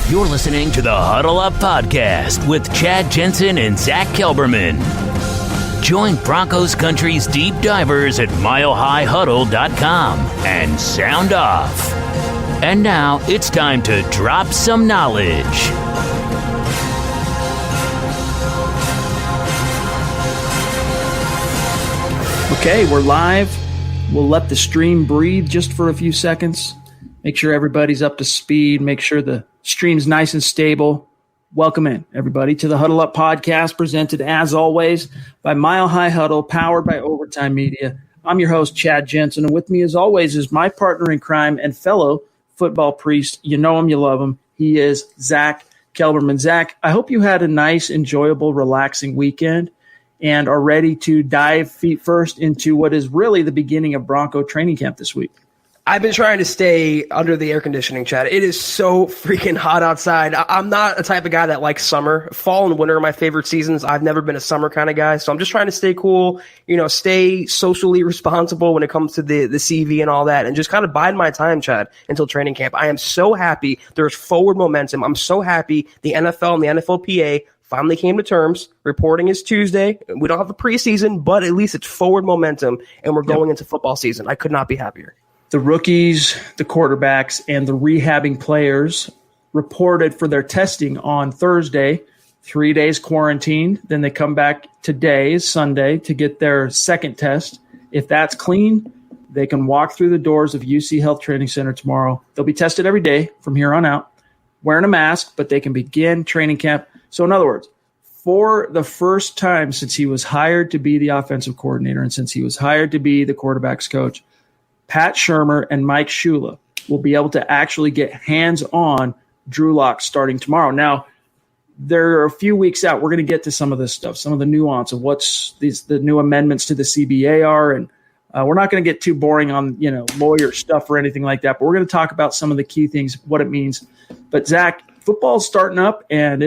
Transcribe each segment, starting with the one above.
You're listening to the Huddle Up Podcast with Chad Jensen and Zack Kelberman. Join Broncos Country's deep divers at milehighhuddle.com and sound off. And now it's time to drop some knowledge. Okay, we're live. We'll let the stream breathe just for a few seconds. Make sure everybody's up to speed. Make sure the stream's nice and stable. Welcome in, everybody, to the Huddle Up Podcast, presented, as always, by Mile High Huddle, powered by Overtime Media. I'm your host, Chad Jensen, and with me, as always, is my partner in crime and fellow football priest. You know him, you love him. He is Zack Kelberman. Zack, I hope you had a nice, enjoyable, relaxing weekend and are ready to dive feet first into what is really the beginning of Bronco training camp this week. I've been trying to stay under the air conditioning, Chad. It is so freaking hot outside. I'm not a type of guy that likes summer. Fall and winter are my favorite seasons. I've never been a summer kind of guy, so I'm just trying to stay cool, stay socially responsible when it comes to the CV and all that, and just kind of bide my time, Chad, until training camp. I am so happy there's forward momentum. I'm so happy the NFL and the NFLPA finally came to terms. Reporting is Tuesday. We don't have a preseason, but at least it's forward momentum, and we're going into football season. I could not be happier. The rookies, the quarterbacks, and the rehabbing players reported for their testing on Thursday, 3 days quarantine. Then they come back today, Sunday, to get their second test. If that's clean, they can walk through the doors of UC Health Training Center tomorrow. They'll be tested every day from here on out, wearing a mask, but they can begin training camp. So in other words, for the first time since he was hired to be the offensive coordinator and since he was hired to be the quarterback's coach, Pat Shurmur and Mike Shula will be able to actually get hands-on Drew Lock starting tomorrow. Now, there are a few weeks out. We're going to get to some of this stuff, some of the nuance of what's the new amendments to the CBA are, and we're not going to get too boring on lawyer stuff or anything like that, but we're going to talk about some of the key things, what it means. But, Zach, football's starting up, and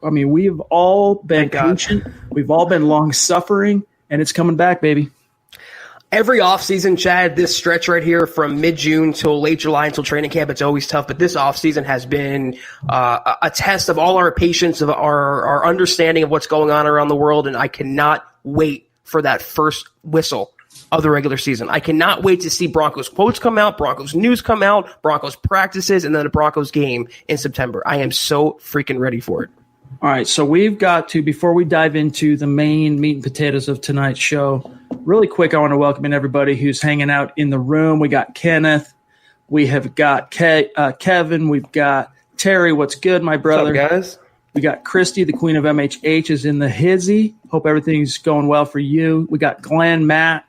we've all been patient. We've all been long-suffering, and it's coming back, baby. Every offseason, Chad, this stretch right here from mid-June till late July until training camp, it's always tough. But this offseason has been a test of all our patience, of our understanding of what's going on around the world, and I cannot wait for that first whistle of the regular season. I cannot wait to see Broncos quotes come out, Broncos news come out, Broncos practices, and then the Broncos game in September. I am so freaking ready for it. All right, so we've got to, before we dive into the main meat and potatoes of tonight's show, really quick, I want to welcome in everybody who's hanging out in the room. We got Kenneth. We have got Kevin. We've got Terry. What's good, my brother? What's up, guys? We got Christy, the queen of MHH, is in the hizzy. Hope everything's going well for you. We got Glenn, Matt,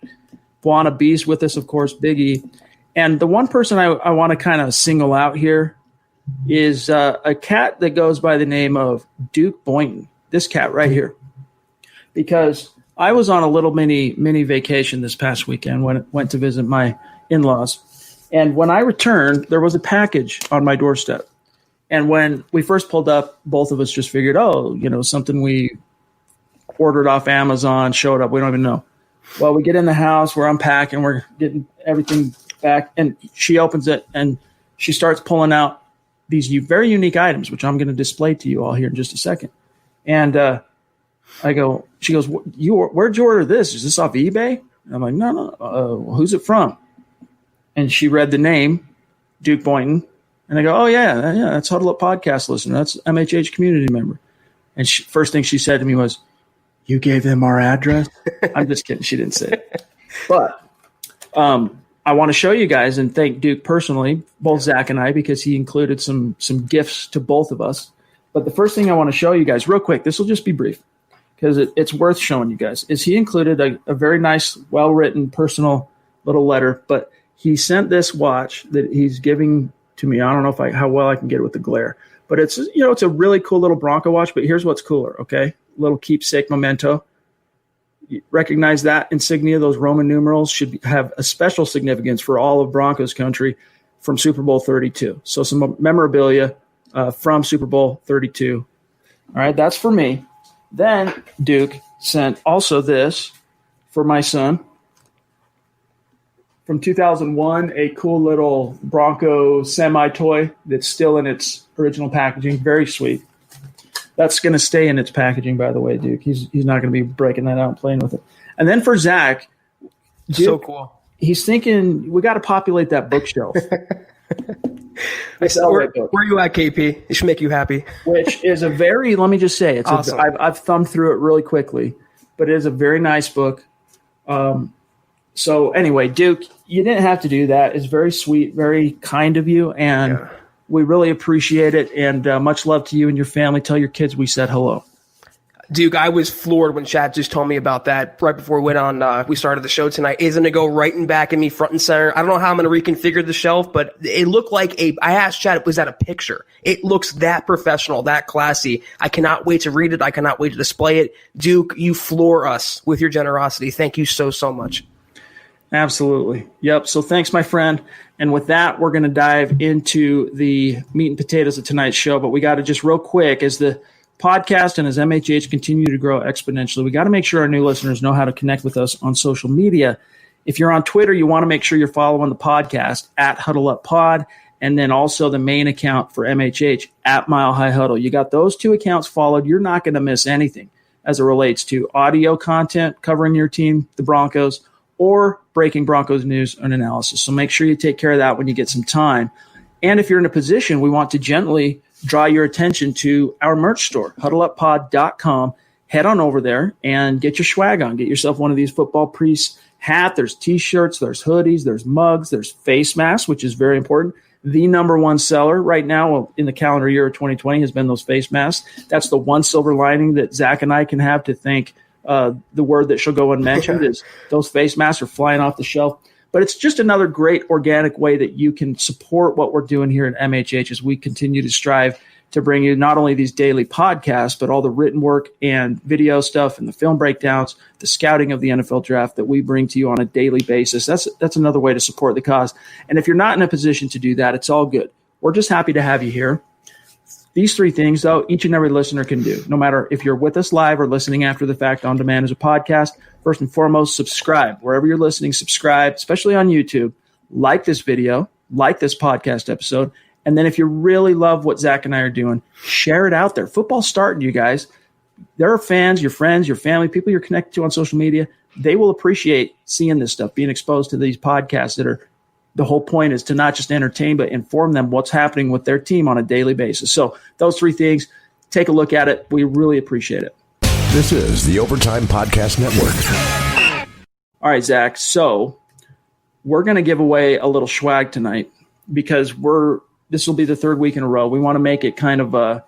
Buana Beast with us, of course, Biggie. And the one person I want to kind of single out here is a cat that goes by the name of Duke Boynton, this cat right here. Because I was on a little mini vacation this past weekend when I went to visit my in-laws. And when I returned, there was a package on my doorstep. And when we first pulled up, both of us just figured, something we ordered off Amazon showed up. We don't even know. Well, we get in the house, we're unpacking, we're getting everything back. And she opens it and she starts pulling out these very unique items, which I'm going to display to you all here in just a second. And she goes, where'd you order this? Is this off eBay? And I'm like, no. Who's it from? And she read the name, Duke Boynton. And I go, oh, yeah, that's Huddle Up Podcast listener. That's MHH community member. And first thing she said to me was, you gave them our address? I'm just kidding. She didn't say it. But I want to show you guys and thank Duke personally, both Zach and I, because he included some gifts to both of us. But the first thing I want to show you guys real quick, this will just be brief because it's worth showing you guys, is he included a very nice, well-written, personal little letter. But he sent this watch that he's giving to me. I don't know how well I can get it with the glare. But it's a really cool little Bronco watch. But here's what's cooler, okay? Little keepsake memento. You recognize that insignia, those Roman numerals should have a special significance for all of Broncos country from Super Bowl 32. So some memorabilia from Super Bowl 32. All right, that's for me. Then Duke sent also this for my son. from 2001, a cool little Bronco semi-toy that's still in its original packaging. Very sweet. That's going to stay in its packaging, by the way, Duke. He's not going to be breaking that out and playing with it. And then for Zach, Duke, so cool. He's thinking we got to populate that bookshelf. Where are you at, KP? It should make you happy. Which is a very, let me just say, it's awesome. I've thumbed through it really quickly, but it is a very nice book. So anyway, Duke, you didn't have to do that. It's very sweet, very kind of you, and we really appreciate it. And much love to you and your family. Tell your kids we said hello. Duke, I was floored when Chad just told me about that right before we went on. We started the show tonight. Isn't it go right and back in me, front and center? I don't know how I'm going to reconfigure the shelf, but it looked like I asked Chad, was that a picture? It looks that professional, that classy. I cannot wait to read it. I cannot wait to display it. Duke, you floor us with your generosity. Thank you so, so much. Absolutely. Yep. So thanks, my friend. And with that, we're going to dive into the meat and potatoes of tonight's show. But we got to just real quick, as the podcast and as MHH continue to grow exponentially, we got to make sure our new listeners know how to connect with us on social media. If you're on Twitter, you want to make sure you're following the podcast at Huddle Up Pod, and then also the main account for MHH at Mile High Huddle. You got those two accounts followed. You're not going to miss anything as it relates to audio content covering your team, the Broncos, or breaking Broncos news and analysis. So make sure you take care of that when you get some time. And if you're in a position, we want to gently draw your attention to our merch store, huddleuppod.com. Head on over there and get your swag on. Get yourself one of these football priests hat. There's T-shirts, there's hoodies, there's mugs, there's face masks, which is very important. The number one seller right now in the calendar year of 2020 has been those face masks. That's the one silver lining that Zach and I can have to thank the word that shall go unmentioned is those face masks are flying off the shelf. But it's just another great organic way that you can support what we're doing here at MHH as we continue to strive to bring you not only these daily podcasts, but all the written work and video stuff and the film breakdowns, the scouting of the NFL draft that we bring to you on a daily basis. That's another way to support the cause. And if you're not in a position to do that, it's all good. We're just happy to have you here. These three things, though, each and every listener can do, no matter if you're with us live or listening after the fact on demand as a podcast. First and foremost, subscribe. Wherever you're listening, subscribe, especially on YouTube. Like this video, like this podcast episode. And then if you really love what Zach and I are doing, share it out there. Football's starting, you guys. There are fans, your friends, your family, people you're connected to on social media. They will appreciate seeing this stuff, being exposed to these podcasts that are the whole point is to not just entertain, but inform them what's happening with their team on a daily basis. So those three things, take a look at it. We really appreciate it. This is the Overtime Podcast Network. All right, Zach. So we're going to give away a little swag tonight because this will be the third week in a row. We want to make it kind of a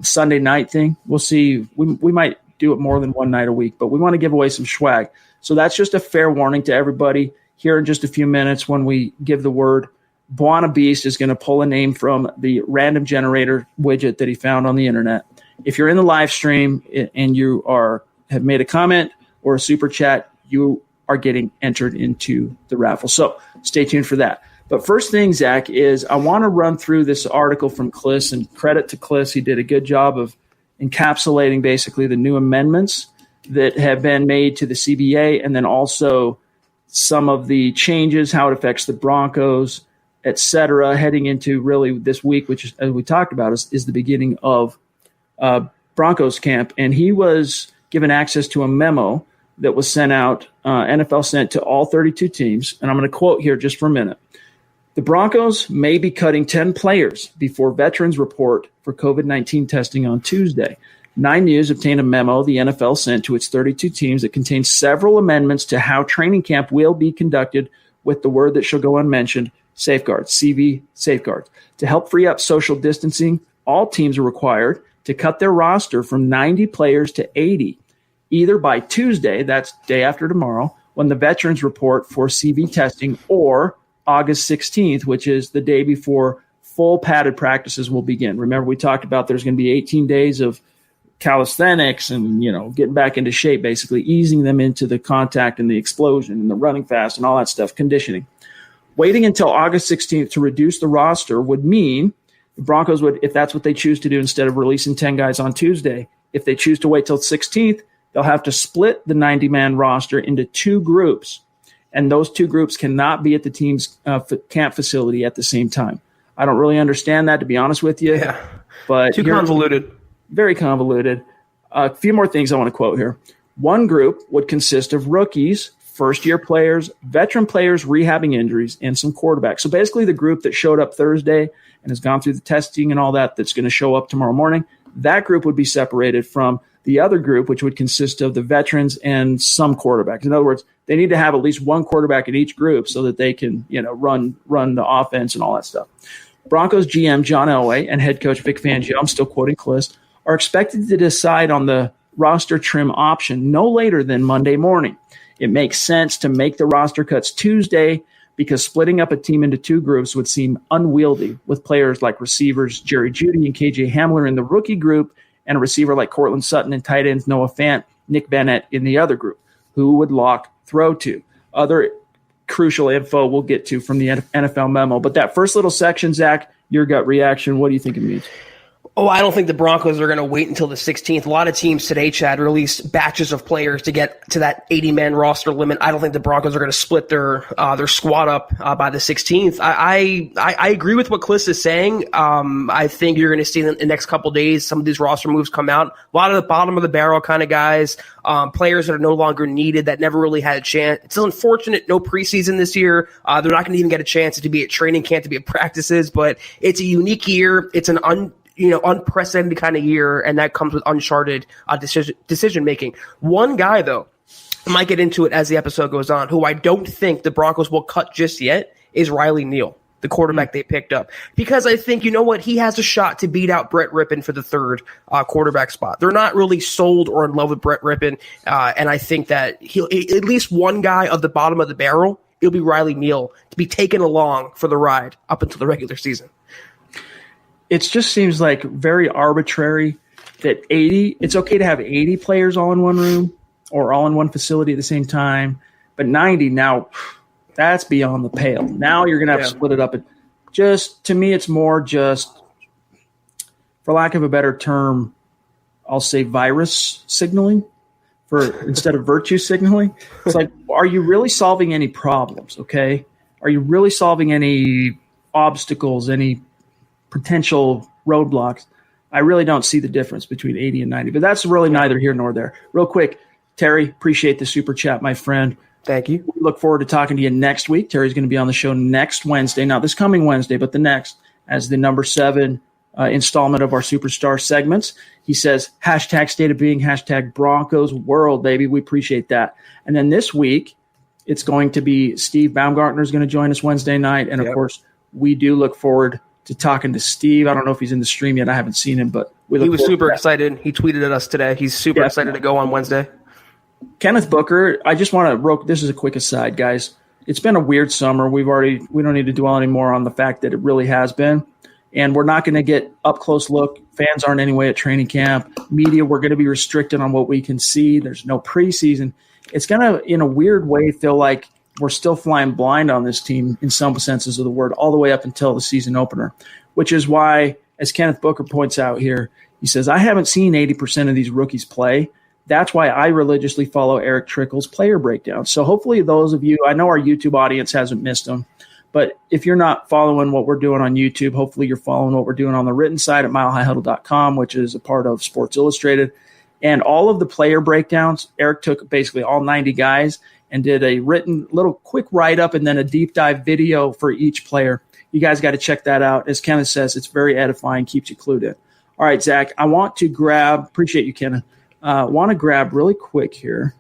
Sunday night thing. We'll see. We might do it more than one night a week, but we want to give away some swag. So that's just a fair warning to everybody. Here in just a few minutes when we give the word, Buona Beast is going to pull a name from the random generator widget that he found on the internet. If you're in the live stream and you have made a comment or a super chat, you are getting entered into the raffle. So stay tuned for that. But first thing, Zach, is I want to run through this article from Kliss, and credit to Kliss. He did a good job of encapsulating basically the new amendments that have been made to the CBA, and then also some of the changes, how it affects the Broncos, et cetera, heading into really this week, which, as we talked about, is the beginning of Broncos camp. And he was given access to a memo that was sent out, NFL sent to all 32 teams. And I'm going to quote here just for a minute. The Broncos may be cutting 10 players before veterans report for COVID-19 testing on Tuesday. 9 News obtained a memo the NFL sent to its 32 teams that contains several amendments to how training camp will be conducted with the word that shall go unmentioned, safeguards, CV safeguards. To help free up social distancing, all teams are required to cut their roster from 90 players to 80, either by Tuesday, that's day after tomorrow, when the veterans report for CV testing, or August 16th, which is the day before full padded practices will begin. Remember, we talked about there's going to be 18 days of calisthenics and, getting back into shape, basically easing them into the contact and the explosion and the running fast and all that stuff, conditioning. Waiting until August 16th to reduce the roster would mean the Broncos would, if that's what they choose to do, instead of releasing 10 guys on Tuesday, if they choose to wait till 16th, they'll have to split the 90-man roster into two groups. and those two groups cannot be at the team's camp facility at the same time. I don't really understand that, to be honest with you. Yeah, but too convoluted. Very convoluted. A few more things I want to quote here. One group would consist of rookies, first-year players, veteran players rehabbing injuries, and some quarterbacks. So basically the group that showed up Thursday and has gone through the testing and all that that's going to show up tomorrow morning, that group would be separated from the other group, which would consist of the veterans and some quarterbacks. In other words, they need to have at least one quarterback in each group so that they can, run the offense and all that stuff. Broncos GM John Elway and head coach Vic Fangio, I'm still quoting Clis, are expected to decide on the roster trim option no later than Monday morning. It makes sense to make the roster cuts Tuesday because splitting up a team into two groups would seem unwieldy, with players like receivers Jerry Jeudy and KJ Hamler in the rookie group and a receiver like Cortland Sutton and tight ends Noah Fant, Nick Bennett in the other group. Who would Locke throw to? Other crucial info we'll get to from the NFL memo. But that first little section, Zach, your gut reaction, what do you think it means? Oh, I don't think the Broncos are going to wait until the 16th. A lot of teams today, Chad, released batches of players to get to that 80-man roster limit. I don't think the Broncos are going to split their squad up by the 16th. I agree with what Clis is saying. I think you're going to see in the next couple of days some of these roster moves come out. A lot of the bottom of the barrel kind of guys, players that are no longer needed, that never really had a chance. It's unfortunate, no preseason this year. They're not going to even get a chance to be at training camp, to be at practices, but it's a unique year. It's an unprecedented kind of year, and that comes with uncharted decision making. One guy, though, I might get into it as the episode goes on, who I don't think the Broncos will cut just yet, is Riley Neal, the quarterback they picked up. Because I think, he has a shot to beat out Brett Rippon for the third quarterback spot. They're not really sold or in love with Brett Rippon, and I think that he'll at least one guy of the bottom of the barrel, it'll be Riley Neal, to be taken along for the ride up until the regular season. It just seems like very arbitrary that it's okay to have 80 players all in one room or all in one facility at the same time, but 90 now, that's beyond the pale. Now you're going to have to split it up. To me, it's more just, for lack of a better term, I'll say virus signaling instead of virtue signaling. It's like, are you really solving any problems? Okay. Are you really solving any obstacles, any potential roadblocks? I really don't see the difference between 80 and 90, but that's really neither here nor there. Real quick, Terry, appreciate the super chat, my friend. Thank you. We look forward to talking to you next week. Terry's going to be on the show next Wednesday, not this coming Wednesday, but the next, as the number 7 installment of our superstar segments. He says, hashtag state of being, hashtag Broncos world, baby. We appreciate that. And then this week, it's going to be Steve Baumgartner is going to join us Wednesday night. And of course, we do look forward to talking to Steve. I don't know if he's in the stream yet. I haven't seen him, but he was super excited. He tweeted at us today. He's super excited to go on Wednesday. Kenneth Booker, I just want to this is a quick aside, guys. It's been a weird summer. We don't need to dwell anymore on the fact that it really has been. And we're not going to get up close look. Fans aren't anyway at training camp. Media, we're going to be restricted on what we can see. There's no preseason. It's going to, in a weird way, feel like we're still flying blind on this team in some senses of the word all the way up until the season opener, which is why, as Kenneth Booker points out here, he says, I haven't seen 80% of these rookies play. That's why I religiously follow Eric Trickle's player breakdown. So hopefully those of you, I know our YouTube audience hasn't missed them, but if you're not following what we're doing on YouTube, hopefully you're following what we're doing on the written side at milehighhuddle.com, which is a part of Sports Illustrated. And all of the player breakdowns, Eric took basically all 90 guys and did a written little quick write-up and then a deep dive video for each player. You guys got to check that out. As Kenneth says, it's very edifying, keeps you clued in. All right, Zach, I want to appreciate you, Kenneth. Want to grab really quick here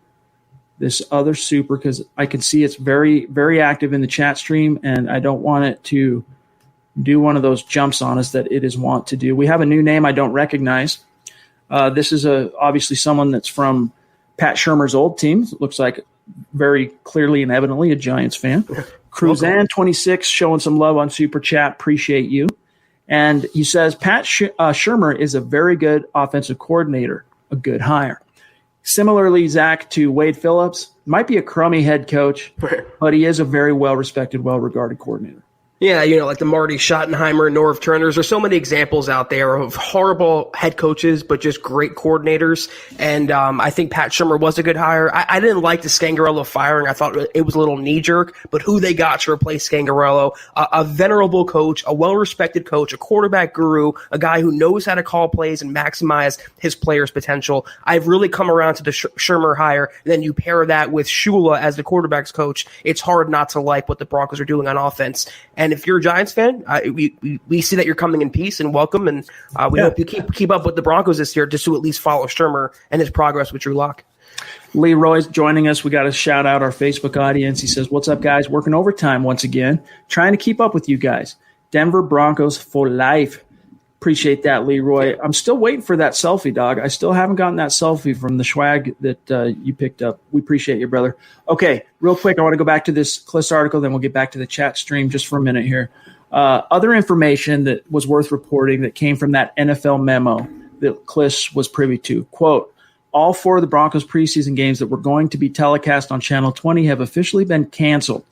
this other super because I can see it's very, very active in the chat stream, and I don't want it to do one of those jumps on us that it is wont to do. We have a new name I don't recognize. This is obviously someone that's from Pat Shurmur's old team. It looks like very clearly and evidently a Giants fan. Cruzan26 showing some love on Super Chat. Appreciate you. And he says, Pat Shurmur is a very good offensive coordinator, a good hire. Similarly, Zach, to Wade Phillips, might be a crummy head coach, but he is a very well-respected, well-regarded coordinator. Yeah, like the Marty Schottenheimer and Norv Turners. There's so many examples out there of horrible head coaches, but just great coordinators. And I think Pat Shurmur was a good hire. I didn't like the Scangarello firing. I thought it was a little knee-jerk, but who they got to replace Scangarello, a venerable coach, a well-respected coach, a quarterback guru, a guy who knows how to call plays and maximize his players' potential. I've really come around to the Shurmur hire. And then you pair that with Shula as the quarterback's coach. It's hard not to like what the Broncos are doing on offense. And if you're a Giants fan, we see that you're coming in peace and welcome, and we hope you keep up with the Broncos this year just to at least follow Shurmur and his progress with Drew Lock. Leroy's joining us. We got to shout out our Facebook audience. He says, "What's up, guys? Working overtime once again, trying to keep up with you guys. Denver Broncos for life." Appreciate that, Leroy. I'm still waiting for that selfie, dog. I still haven't gotten that selfie from the swag that you picked up. We appreciate you, brother. Okay, real quick, I want to go back to this Kliss article, then we'll get back to the chat stream just for a minute here. Other information that was worth reporting that came from that NFL memo that Kliss was privy to. Quote, all 4 of the Broncos preseason games that were going to be telecast on Channel 20 have officially been canceled.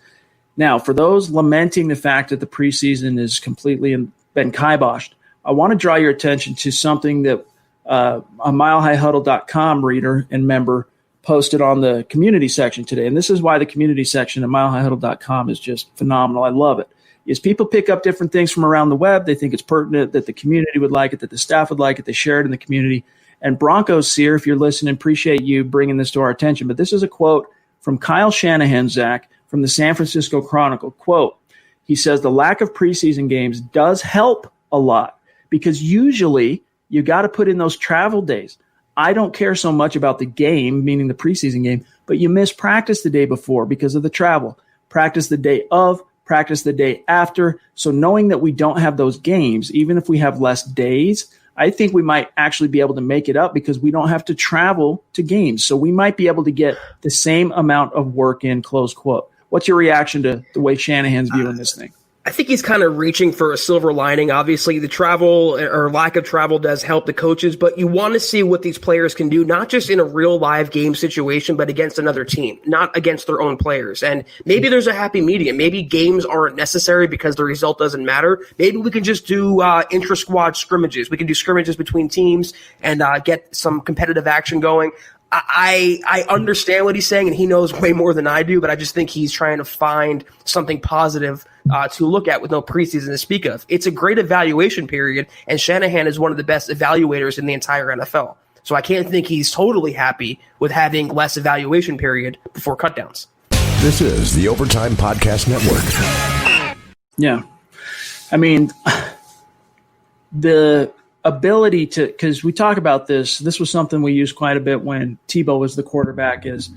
Now, for those lamenting the fact that the preseason is completely been kiboshed, I want to draw your attention to something that a milehighhuddle.com reader and member posted on the community section today. And this is why the community section at milehighhuddle.com is just phenomenal. I love it. Is people pick up different things from around the web. They think it's pertinent, that the community would like it, that the staff would like it. They share it in the community. And Broncos Seer, if you're listening, appreciate you bringing this to our attention. But this is a quote from Kyle Shanahan, Zach, from the San Francisco Chronicle. Quote, he says, the lack of preseason games does help a lot, because usually you got to put in those travel days. I don't care so much about the game, meaning the preseason game, but you miss practice the day before because of the travel. Practice the day of, practice the day after. So knowing that we don't have those games, even if we have less days, I think we might actually be able to make it up because we don't have to travel to games. So we might be able to get the same amount of work in, close quote. What's your reaction to the way Shanahan's viewing this thing? I think he's kind of reaching for a silver lining. Obviously, the travel or lack of travel does help the coaches, but you want to see what these players can do, not just in a real live game situation, but against another team, not against their own players. And maybe there's a happy medium. Maybe games aren't necessary because the result doesn't matter. Maybe we can just do intra-squad scrimmages. We can do scrimmages between teams and get some competitive action going. I understand what he's saying, and he knows way more than I do, but I just think he's trying to find something positive to look at with no preseason to speak of. It's a great evaluation period, and Shanahan is one of the best evaluators in the entire NFL. So I can't think he's totally happy with having less evaluation period before cutdowns. This is the Overtime Podcast Network. Yeah. I mean, the ability to, because we talk about this was something we used quite a bit when Tebow was the quarterback, is,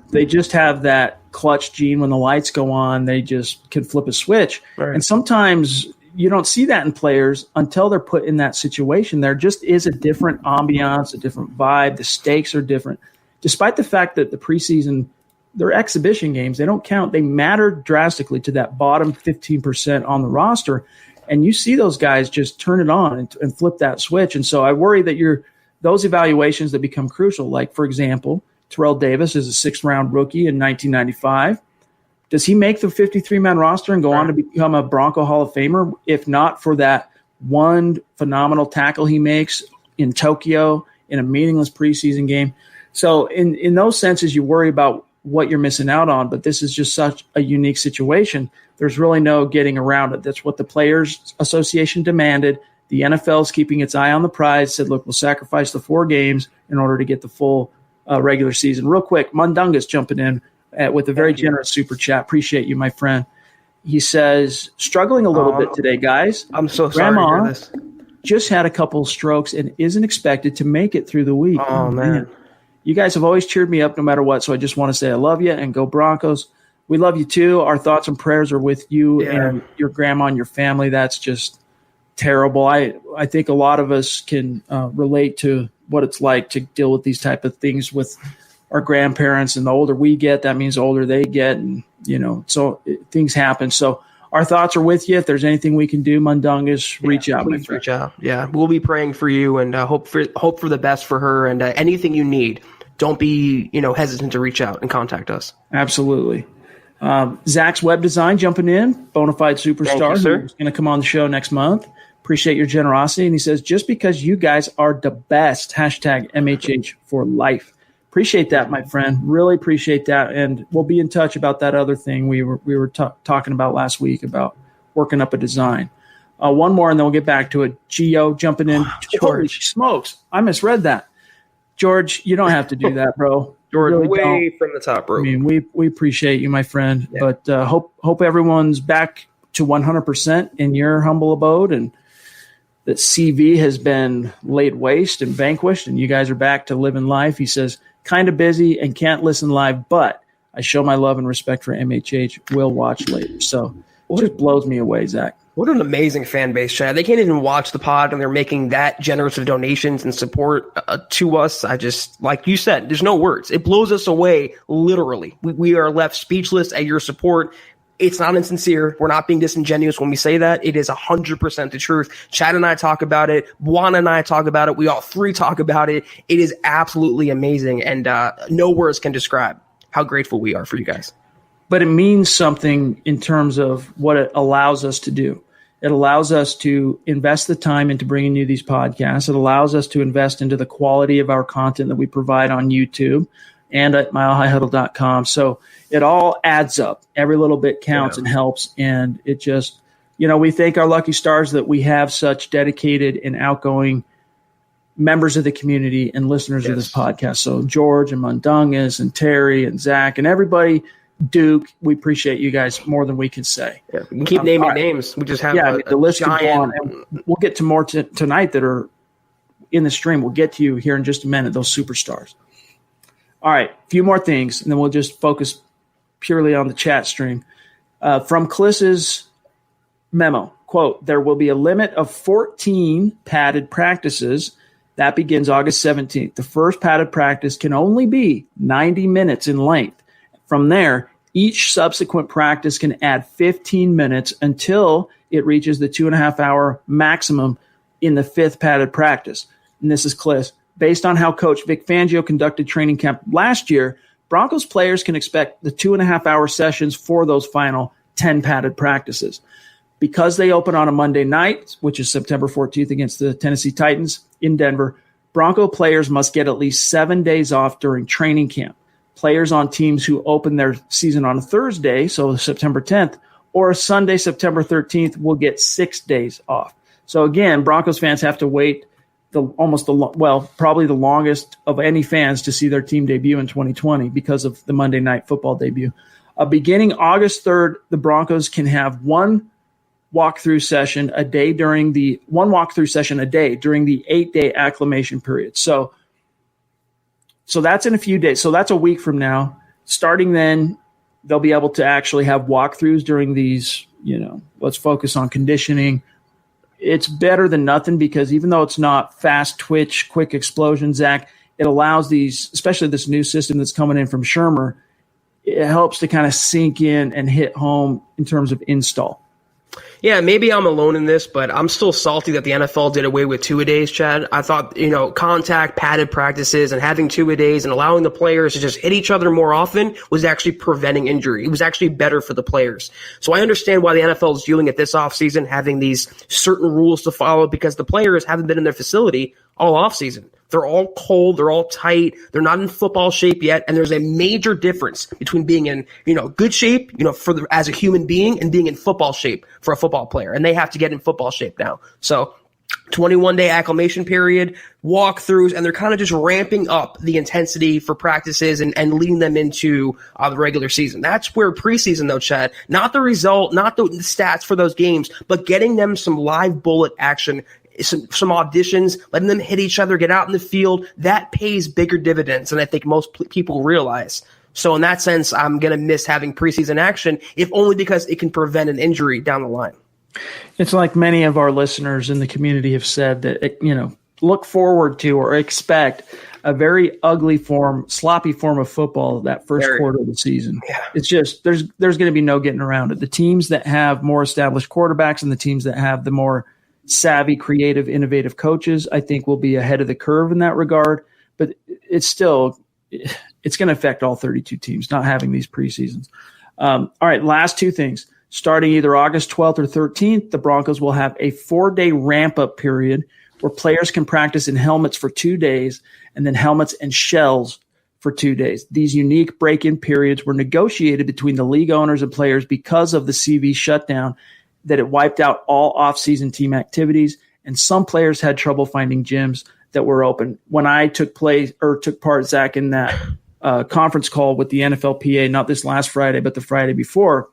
they just have that clutch gene. When the lights go on, they just can flip a switch. Right. And sometimes you don't see that in players until they're put in that situation. There just is a different ambiance, a different vibe. The stakes are different. Despite the fact that the preseason, they're exhibition games, they don't count. They matter drastically to that bottom 15% on the roster. And you see those guys just turn it on and flip that switch. And so I worry that those evaluations that become crucial, like, for example, Terrell Davis is a 6th-round rookie in 1995. Does he make the 53-man roster and go on to become a Bronco Hall of Famer, if not for that one phenomenal tackle he makes in Tokyo in a meaningless preseason game? So in those senses, you worry about what you're missing out on, but this is just such a unique situation. There's really no getting around it. That's what the Players Association demanded. The NFL is keeping its eye on the prize, said, look, we'll sacrifice the 4 games in order to get the full regular season. Real quick, Mundungus jumping in with a very generous super chat. Appreciate you, my friend. He says, struggling a little bit today, guys. I'm so Grandma sorry to hear this. Just had a couple strokes and isn't expected to make it through the week. Oh, man. You guys have always cheered me up no matter what, so I just want to say I love you and go Broncos. We love you too. Our thoughts and prayers are with you and your grandma and your family. That's just terrible. I think a lot of us can relate to what it's like to deal with these type of things with our grandparents. And the older we get, that means the older they get. And, so things happen. So our thoughts are with you. If there's anything we can do, Mundungus, reach out. Please reach out. Yeah, we'll be praying for you and hope for the best for her, and anything you need. Don't be hesitant to reach out and contact us. Absolutely. Zach's Web Design jumping in, bona fide superstar, who's going to come on the show next month. Appreciate your generosity. And he says, just because you guys are the best, hashtag MHH for life. Appreciate that, my friend. Really appreciate that. And we'll be in touch about that other thing we were talking about last week about working up a design. One more, and then we'll get back to it. Gio jumping in. George. Holy smokes. I misread that. George, you don't have to do that, bro. George, really way from the top rope. I mean, we appreciate you, my friend. Yeah. But hope everyone's back to 100% in your humble abode, and that CV has been laid waste and vanquished, and you guys are back to living life. He says, kind of busy and can't listen live, but I show my love and respect for MHH. Will watch later. So it just blows me away, Zach. What an amazing fan base, Chad. They can't even watch the pod, and they're making that generous of donations and support to us. I just, like you said, there's no words. It blows us away, literally. We are left speechless at your support. It's not insincere. We're not being disingenuous when we say that. It is 100% the truth. Chad and I talk about it. Buana and I talk about it. We all three talk about it. It is absolutely amazing, and no words can describe how grateful we are for you guys. But it means something in terms of what it allows us to do. It allows us to invest the time into bringing you these podcasts. It allows us to invest into the quality of our content that we provide on YouTube and at milehighhuddle.com. So it all adds up. Every little bit counts and helps. And it just, we thank our lucky stars that we have such dedicated and outgoing members of the community and listeners of this podcast. So George and Mundungus and Terry and Zach and everybody, Duke, we appreciate you guys more than we can say. Yeah, we can keep naming names. We just have the list can go on. And we'll get to more tonight that are in the stream. We'll get to you here in just a minute, those superstars. All right, a few more things, and then we'll just focus purely on the chat stream. From Kliss's memo, quote, there will be a limit of 14 padded practices. That begins August 17th. The first padded practice can only be 90 minutes in length. From there, each subsequent practice can add 15 minutes until it reaches the 2.5-hour maximum in the fifth padded practice. And this is Kliss. Based on how Coach Vic Fangio conducted training camp last year, Broncos players can expect the 2.5-hour sessions for those final 10 padded practices. Because they open on a Monday night, which is September 14th against the Tennessee Titans in Denver, Bronco players must get at least 7 days off during training camp. Players on teams who open their season on a Thursday, so September 10th, or a Sunday, September 13th, will get 6 days off. So again, Broncos fans have to wait probably the longest of any fans to see their team debut in 2020 because of the Monday Night Football debut. Beginning August 3rd, the Broncos can have one walkthrough session a day during the 8-day acclimation period. So that's in a few days. So that's a week from now. Starting then, they'll be able to actually have walkthroughs during these, let's focus on conditioning. It's better than nothing because even though it's not fast twitch, quick explosion, Zach, it allows these, especially this new system that's coming in from Shermer, it helps to kind of sink in and hit home in terms of install. Yeah, maybe I'm alone in this, but I'm still salty that the NFL did away with 2-a-days, Chad. I thought, contact, padded practices and having 2-a-days and allowing the players to just hit each other more often was actually preventing injury. It was actually better for the players. So I understand why the NFL is doing it this offseason, having these certain rules to follow because the players haven't been in their facility all offseason. They're all cold. They're all tight. They're not in football shape yet. And there's a major difference between being in, good shape, as a human being and being in football shape for a football player. And they have to get in football shape now. So 21-day acclimation period, walkthroughs, and they're kind of just ramping up the intensity for practices and leading them into the regular season. That's where preseason, though, Chad, not the result, not the stats for those games, but getting them some live bullet action, some auditions, letting them hit each other, get out in the field, that pays bigger dividends than I think most people realize. So in that sense, I'm going to miss having preseason action, if only because it can prevent an injury down the line. It's like many of our listeners in the community have said that, look forward to or expect a very ugly sloppy form of football that first quarter of the season. Yeah. It's just there's going to be no getting around it. The teams that have more established quarterbacks and the teams that have the more savvy, creative, innovative coaches, I think will be ahead of the curve in that regard. But it's going to affect all 32 teams not having these preseasons. All right, last two things. Starting either August 12th or 13th, the Broncos will have a 4-day ramp-up period where players can practice in helmets for 2 days and then helmets and shells for 2 days. These unique break-in periods were negotiated between the league owners and players because of the CV shutdown, that it wiped out all off-season team activities, and some players had trouble finding gyms that were open. When I took part, Zach, in that conference call with the NFLPA, not this last Friday, but the Friday before,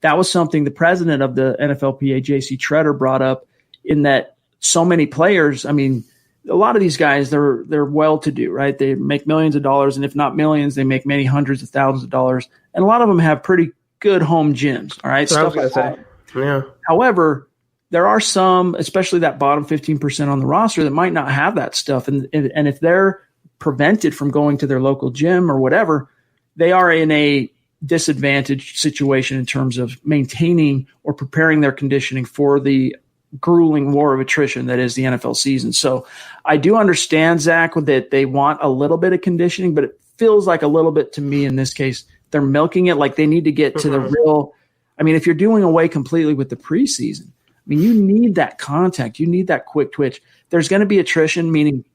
that was something the president of the NFLPA, J.C. Treader, brought up, in that so many players, I mean, a lot of these guys, they're well-to-do, right? They make millions of dollars, and if not millions, they make many hundreds of thousands of dollars. And a lot of them have pretty good home gyms, all right? Stuff like that. Yeah. However, there are some, especially that bottom 15% on the roster, that might not have that stuff. And if they're prevented from going to their local gym or whatever, they are in a disadvantaged situation in terms of maintaining or preparing their conditioning for the grueling war of attrition that is the NFL season. So I do understand, Zach, that they want a little bit of conditioning, but it feels like a little bit to me in this case, they're milking it like they need to get to the real. I mean, if you're doing away completely with the preseason, I mean, you need that contact. You need that quick twitch. There's going to be attrition, meaning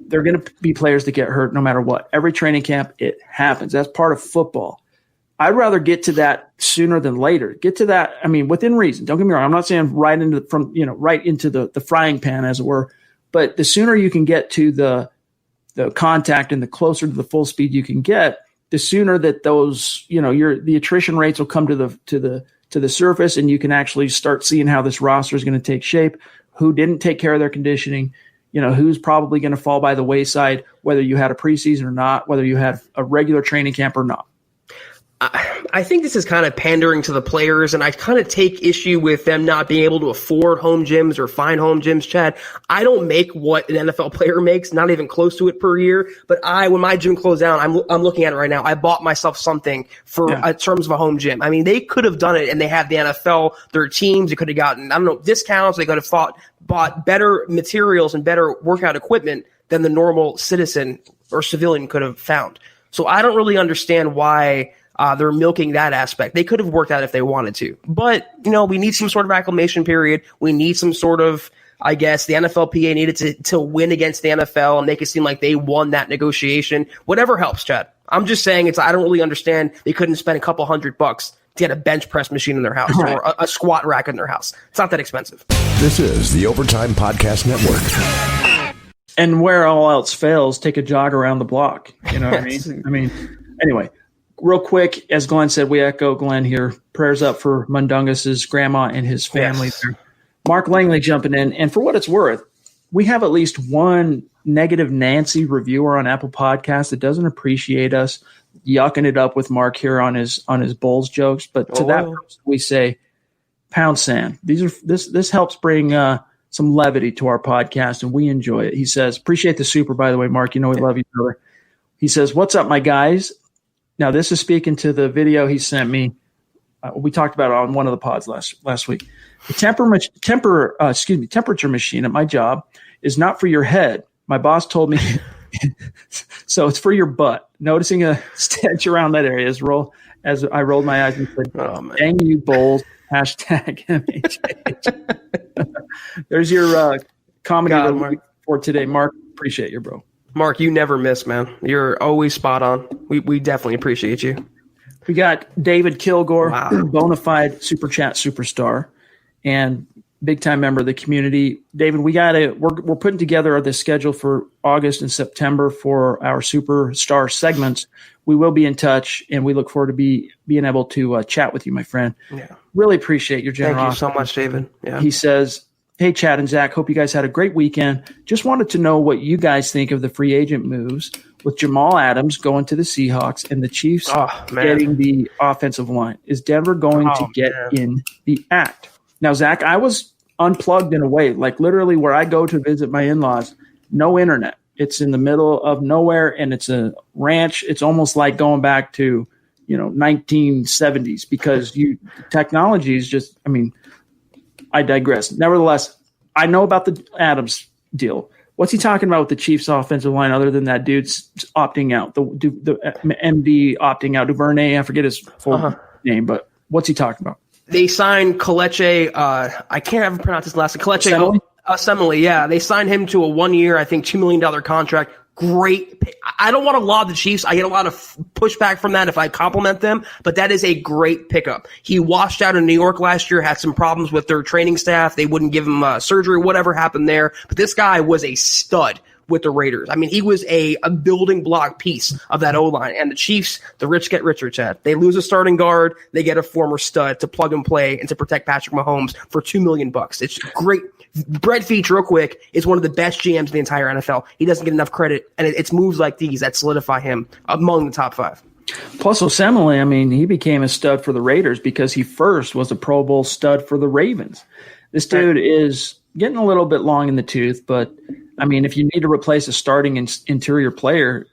there are going to be players that get hurt no matter what. Every training camp, it happens. That's part of football. I'd rather get to that sooner than later. Get to that, I mean, within reason. Don't get me wrong. I'm not saying right into the frying pan, as it were. But the sooner you can get to the contact and the closer to the full speed you can get, the sooner that those, the attrition rates will come to the surface, and you can actually start seeing how this roster is going to take shape, who didn't take care of their conditioning, who's probably going to fall by the wayside, whether you had a preseason or not, whether you had a regular training camp or not. I think this is kind of pandering to the players, and I kind of take issue with them not being able to afford home gyms or find home gyms, Chad. I don't make what an NFL player makes, not even close to it per year, but when my gym closed down, I'm looking at it right now. I bought myself something for in terms of a home gym. I mean, they could have done it, and they have the NFL, their teams. They could have gotten, discounts. They could have bought better materials and better workout equipment than the normal citizen or civilian could have found. So I don't really understand why they're milking that aspect. They could have worked out if they wanted to. But, we need some sort of acclimation period. We need some sort of, I guess, the NFLPA needed to win against the NFL and make it seem like they won that negotiation. Whatever helps, Chad. I'm just saying I don't really understand they couldn't spend a couple $100 to get a bench press machine in their house or a squat rack in their house. It's not that expensive. This is the Overtime Podcast Network. And where all else fails, take a jog around the block. You know what I mean? Anyway. Real quick, as Glenn said, we echo Glenn here. Prayers up for Mundungus's grandma and his family. Yes. There. Mark Langley jumping in. And for what it's worth, we have at least one negative Nancy reviewer on Apple Podcasts that doesn't appreciate us yucking it up with Mark here on his Bulls jokes. But to that person, we say, pound sand. This helps bring some levity to our podcast, and we enjoy it. He says, appreciate the super, by the way, Mark. We love you, brother. He says, what's up, my guys? Now, this is speaking to the video he sent me. We talked about it on one of the pods last week. The temperature machine at my job is not for your head. My boss told me, so it's for your butt. Noticing a stench around that area as I rolled my eyes and said, dang you, Bulls, #MHH. There's your comedy for today. Mark, appreciate you, bro. Mark, you never miss, man. You're always spot on. We definitely appreciate you. We got David Kilgore, bona fide Super Chat superstar and big-time member of the community. David, we're putting together the schedule for August and September for our superstar segments. We will be in touch, and we look forward to being able to chat with you, my friend. Yeah. Really appreciate your generosity. Thank you so much, David. Yeah. He says, hey, Chad and Zach, hope you guys had a great weekend. Just wanted to know what you guys think of the free agent moves with Jamal Adams going to the Seahawks and the Chiefs getting the offensive line. Is Denver going to get in the act? Now, Zach, I was unplugged in a way, like literally where I go to visit my in-laws, no internet. It's in the middle of nowhere, and it's a ranch. It's almost like going back to, 1970s because technology is just, I digress. Nevertheless, I know about the Adams deal. What's he talking about with the Chiefs offensive line other than that dude's opting out, the MD opting out, Duvernay, I forget his full name, but what's he talking about? They signed Kelechi. I can't ever pronounce his last name. Kelechi Osemele. Yeah, they signed him to a 1-year, I think, $2 million contract. Great. I don't want to laud the Chiefs. I get a lot of pushback from that if I compliment them, but that is a great pickup. He washed out in New York last year, had some problems with their training staff. They wouldn't give him surgery, whatever happened there. But this guy was a stud with the Raiders. I mean, he was a building block piece of that O-line. And the Chiefs, the rich get richer, Chad. They lose a starting guard. They get a former stud to plug and play and to protect Patrick Mahomes for $2 million. It's great. Brett Veach, real quick, is one of the best GMs in the entire NFL. He doesn't get enough credit, and it's moves like these that solidify him among the top 5. Plus, Osemele, I mean, he became a stud for the Raiders because he first was a Pro Bowl stud for the Ravens. This dude is getting a little bit long in the tooth, but, I mean, if you need to replace a starting interior player,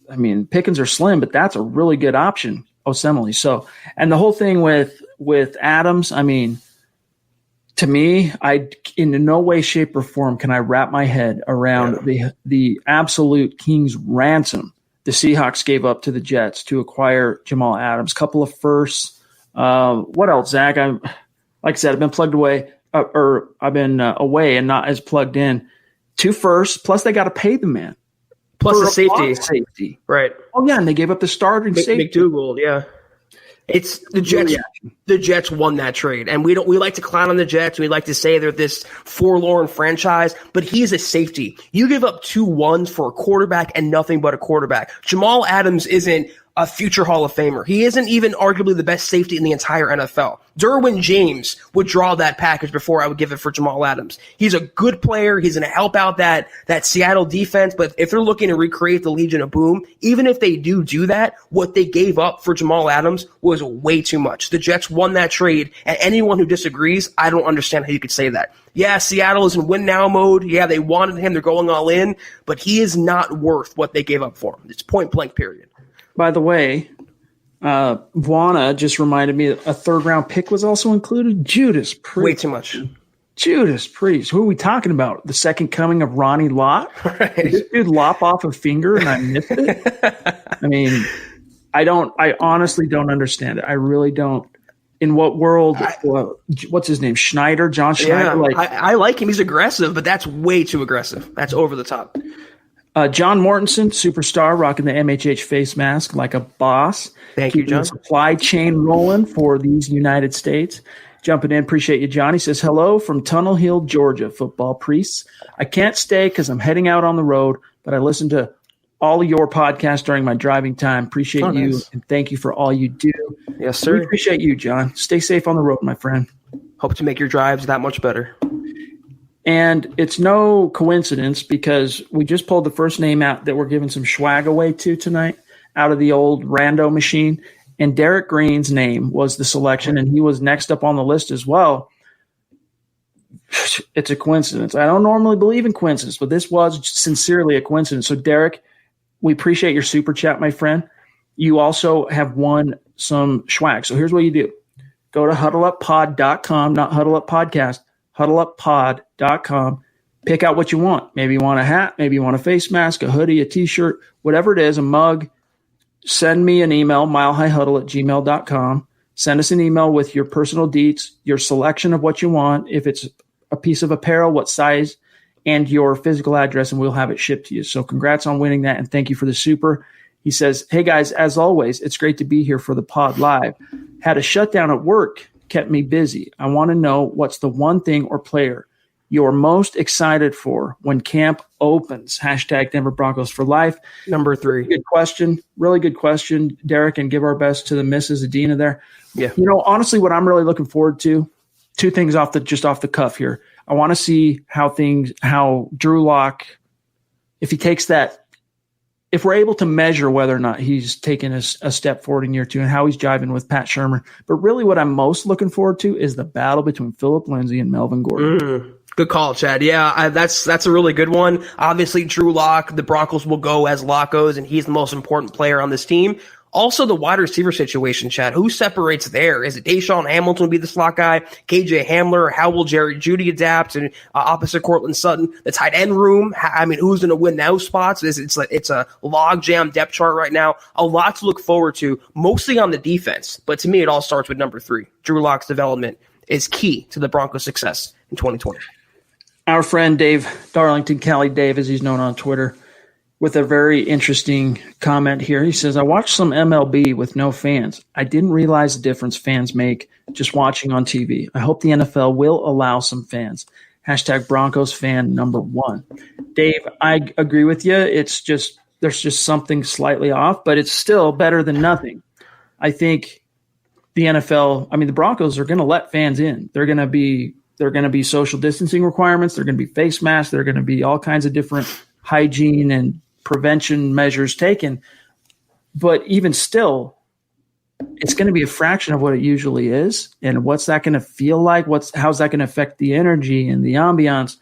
I mean, pickings are slim, but that's a really good option, Osemele. So, and the whole thing with Adams, I mean, to me, in no way, shape, or form can I wrap my head around the absolute king's ransom the Seahawks gave up to the Jets to acquire Jamal Adams. Couple of firsts. What else, Zach? Like I said, I've been plugged away, or I've been away and not as plugged in. 2 firsts, plus they got to pay the man. Plus the safety. Right. Oh, yeah, and they gave up the starting safety. McDougal, yeah. It's the Jets. The Jets won that trade, and we like to clown on the Jets. We like to say they're this forlorn franchise, but he's a safety. You give up 2 1s for a quarterback and nothing but a quarterback. Jamal Adams isn't a future Hall of Famer. He isn't even arguably the best safety in the entire NFL. Derwin James would draw that package before I would give it for Jamal Adams. He's a good player. He's going to help out that Seattle defense. But if they're looking to recreate the Legion of Boom, even if they do that, what they gave up for Jamal Adams was way too much. The Jets won that trade, and anyone who disagrees, I don't understand how you could say that. Yeah, Seattle is in win now mode. Yeah, they wanted him. They're going all in, but he is not worth what they gave up for him. It's point blank, period. By the way, Buana just reminded me that a 3rd-round pick was also included. Judas Priest. Way too much. Judas Priest. Who are we talking about? The second coming of Ronnie Lott? Right. Did this dude lop off a finger and I missed it? I mean, I honestly don't understand it. I really don't. In what world? What's his name? Schneider? John Schneider? Yeah, I like him. He's aggressive, but that's way too aggressive. That's over the top. John Mortensen, superstar, rocking the MHH face mask like a boss. Thank you, John. The supply chain rolling for these United States. Jumping in, appreciate you, John. He says, hello from Tunnel Hill, Georgia, football priests. I can't stay because I'm heading out on the road, but I listen to all of your podcasts during my driving time. Appreciate you, and thank you for all you do. Yes, sir. We appreciate you, John. Stay safe on the road, my friend. Hope to make your drives that much better. And it's no coincidence because we just pulled the first name out that we're giving some swag away to tonight out of the old rando machine. And Derek Green's name was the selection, and he was next up on the list as well. It's a coincidence. I don't normally believe in coincidence, but this was sincerely a coincidence. So, Derek, we appreciate your super chat, my friend. You also have won some swag. So here's what you do. Go to huddleuppod.com, not Huddle Up Podcast, huddleuppod.com. Pick out what you want. Maybe you want a hat. Maybe you want a face mask, a hoodie, a T-shirt, whatever it is, a mug. Send me an email, milehighhuddle@gmail.com. Send us an email with your personal deets, your selection of what you want. If it's a piece of apparel, what size, and your physical address, and we'll have it shipped to you. So congrats on winning that, and thank you for the super. He says, hey, guys, as always, it's great to be here for the pod live. Had a shutdown at work. Kept me busy. I want to know what's the one thing or player you're most excited for when camp opens. Hashtag Denver Broncos for life. Number 3. Good question. Really good question, Derek, and give our best to the Mrs. Adina there. Yeah. You know, honestly, what I'm really looking forward to, 2 things off the cuff here. I want to see how Drew Lock, if he takes that, if we're able to measure whether or not he's taken a step forward in year 2 and how he's jiving with Pat Shurmur. But really what I'm most looking forward to is the battle between Phillip Lindsay and Melvin Gordon. Good call, Chad. Yeah, that's a really good one. Obviously, Drew Lock, the Broncos will go as Lock goes, and he's the most important player on this team. Also, the wide receiver situation, Chad. Who separates there? Is it Deshaun Hamilton will be the slot guy? KJ Hamler? How will Jerry Jeudy adapt? And opposite Cortland Sutton, the tight end room. I mean, who's going to win those spots? It's a logjam depth chart right now. A lot to look forward to, mostly on the defense. But to me, it all starts with number 3. Drew Lock's development is key to the Broncos' success in 2020. Our friend Dave Darlington, Cali Dave, as he's known on Twitter, with a very interesting comment here. He says, I watched some MLB with no fans. I didn't realize the difference fans make just watching on TV. I hope the NFL will allow some fans. Hashtag Broncos fan number 1. Dave, I agree with you. It's just, there's just something slightly off, but it's still better than nothing. I think the NFL, I mean, the Broncos are going to let fans in. They're going to be social distancing requirements. They're going to be face masks. There are going to be all kinds of different hygiene and prevention measures taken. But even still, it's going to be a fraction of what it usually is. And what's that going to feel like? How's that going to affect the energy and the ambiance?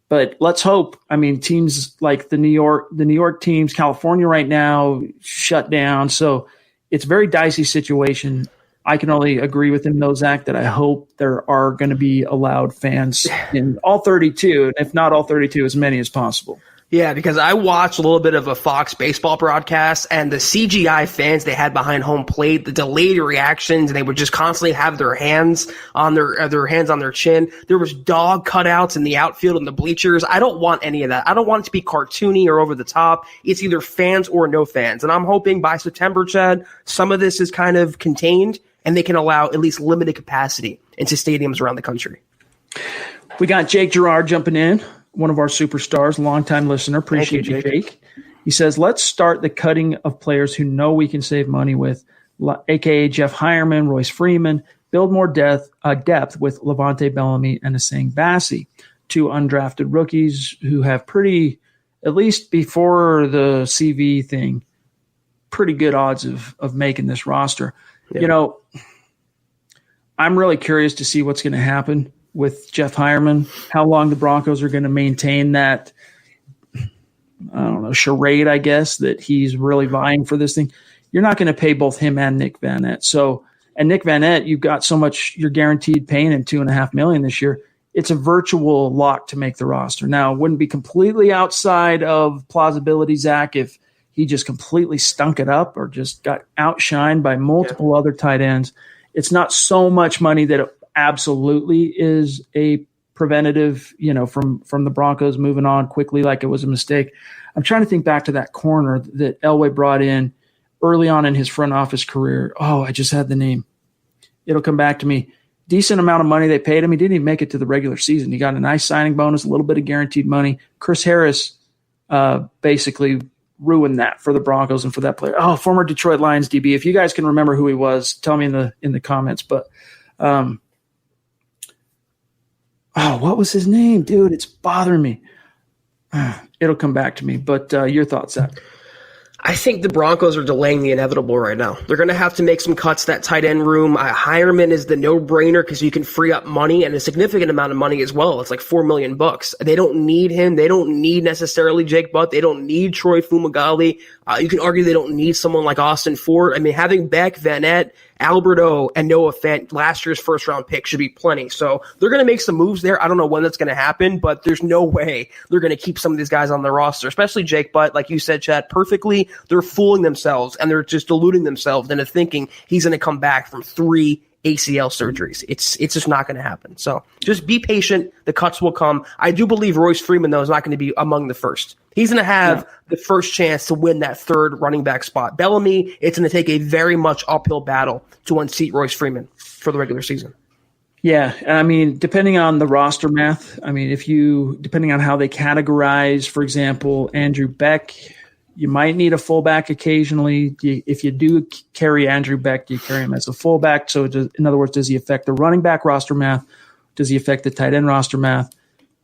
But let's hope. I mean, teams like the New York teams, California right now, shut down. So it's a very dicey situation. I can only agree with him, though, Zach, that I hope there are going to be allowed fans in all 32, and if not all 32, as many as possible. Yeah, because I watched a little bit of a Fox baseball broadcast, and the CGI fans they had behind home plate, the delayed reactions, and they would just constantly have their hands on their hands on their chin. There was dog cutouts in the outfield and the bleachers. I don't want any of that. I don't want it to be cartoony or over the top. It's either fans or no fans. And I'm hoping by September, Chad, some of this is kind of contained, and they can allow at least limited capacity into stadiums around the country. We got Jake Girard jumping in. One of our superstars, longtime listener. Appreciate you, Jake. He says, let's start the cutting of players who know we can save money with, a.k.a. Jeff Hireman, Royce Freeman. Build more depth with Levante Bellamy and Asang Bassi, 2 undrafted rookies who have at least before the CV thing, pretty good odds of making this roster. Yeah. You know, I'm really curious to see what's going to happen with Jeff Hireman, how long the Broncos are going to maintain that, I don't know, charade, I guess, that he's really vying for this thing. You're not going to pay both him and Nick Van Nett. And Nick Van Nett, you've got so much, you're guaranteed paying him $2.5 million this year. It's a virtual lock to make the roster. Now, it wouldn't be completely outside of plausibility, Zach, if he just completely stunk it up or just got outshined by multiple other tight ends. It's not so much money that it absolutely is a preventative, from the Broncos moving on quickly like it was a mistake. I'm trying to think back to that corner that Elway brought in early on in his front office career. Oh, I just had the name. It'll come back to me. Decent amount of money they paid him. He didn't even make it to the regular season. He got a nice signing bonus, a little bit of guaranteed money. Chris Harris basically ruined that for the Broncos and for that player. Oh, former Detroit Lions DB. If you guys can remember who he was, tell me in the comments. But what was his name, dude? It's bothering me. It'll come back to me. But your thoughts, Zach? I think the Broncos are delaying the inevitable right now. They're going to have to make some cuts that tight end room. Hireman is the no-brainer because you can free up money and a significant amount of money as well. It's like $4 million. They don't need him. They don't need necessarily Jake Butt. They don't need Troy Fumagalli. You can argue they don't need someone like Austin Ford. I mean, having Beck, Van Nett, Alberto, and Noah Fant, last year's first-round pick, should be plenty. So they're going to make some moves there. I don't know when that's going to happen, but there's no way they're going to keep some of these guys on their roster, especially Jake Butt. Like you said, Chad, perfectly, they're fooling themselves, and they're just deluding themselves into thinking he's going to come back from 3 ACL surgeries. It's just not going to happen. So just be patient. The cuts will come. I do believe Royce Freeman, though, is not going to be among the first. He's going to have the first chance to win that third running back spot. Bellamy, it's going to take a very much uphill battle to unseat Royce Freeman for the regular season. Yeah, I mean, depending on the roster math, I mean, depending on how they categorize, for example, Andrew Beck, you might need a fullback occasionally. If you do carry Andrew Beck, you carry him as a fullback. So in other words, does he affect the running back roster math? Does he affect the tight end roster math?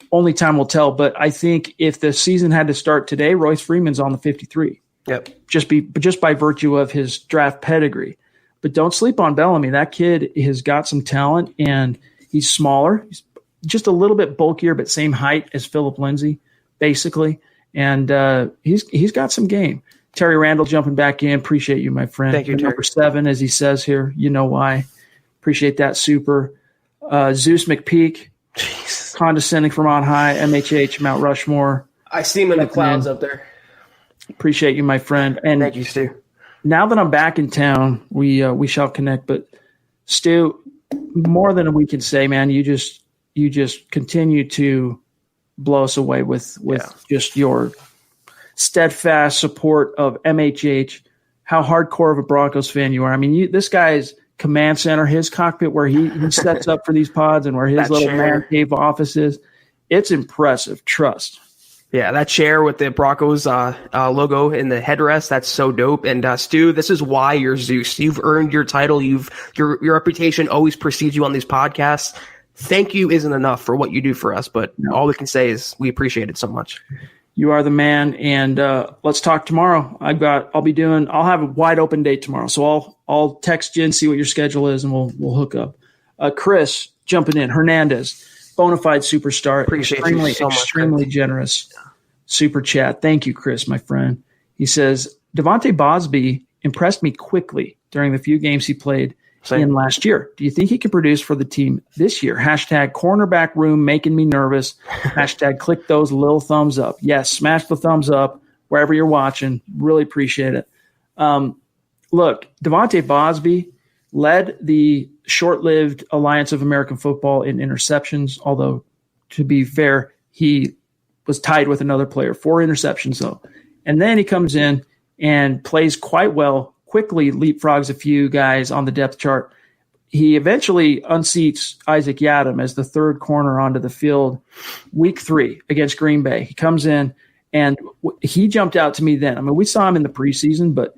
Only time will tell. But I think if the season had to start today, Royce Freeman's on the 53. Yep. Just by virtue of his draft pedigree. But don't sleep on Bellamy. That kid has got some talent, and he's smaller. He's just a little bit bulkier, but same height as Phillip Lindsay, basically. And he's got some game. Terry Randall jumping back in. Appreciate you, my friend. Thank you, Terry. Number 7, as he says here. You know why. Appreciate that. Super. Zeus McPeak. Jeez. Condescending from on high. MHH, Mount Rushmore. I see him in the clouds up there. Appreciate you, my friend. And thank you, Stu. Now that I'm back in town, we shall connect. But Stu, more than we can say, man. You just continue to blow us away with just your steadfast support of MHH. How hardcore of a Broncos fan you are. I mean, this guy's command center, his cockpit where he sets up for these pods and where his little man cave office is. It's impressive. Trust. Yeah, that chair with the Broncos logo in the headrest, that's so dope. And Stu, this is why you're Zeus. You've earned your title. Your reputation always precedes you on these podcasts. Thank you isn't enough for what you do for us, but all we can say is we appreciate it so much. You are the man, and let's talk tomorrow. I'll have a wide open date tomorrow, so I'll text you and see what your schedule is, and we'll hook up. Chris jumping in, Hernandez. Bonafide superstar. Appreciate you so much. Extremely generous super chat. Thank you, Chris, my friend. He says, Devonte Bosby impressed me quickly during the few games he played in last year. Do you think he can produce for the team this year? Hashtag cornerback room making me nervous. Hashtag click those little thumbs up. Yes, smash the thumbs up wherever you're watching. Really appreciate it. Look, Devonte Bosby led the short-lived Alliance of American Football in interceptions, although, to be fair, he was tied with another player. 4 interceptions, though. And then he comes in and plays quite well, quickly leapfrogs a few guys on the depth chart. He eventually unseats Isaac Yiadom as the third corner onto the field week 3 against Green Bay. He comes in, and he jumped out to me then. I mean, we saw him in the preseason, but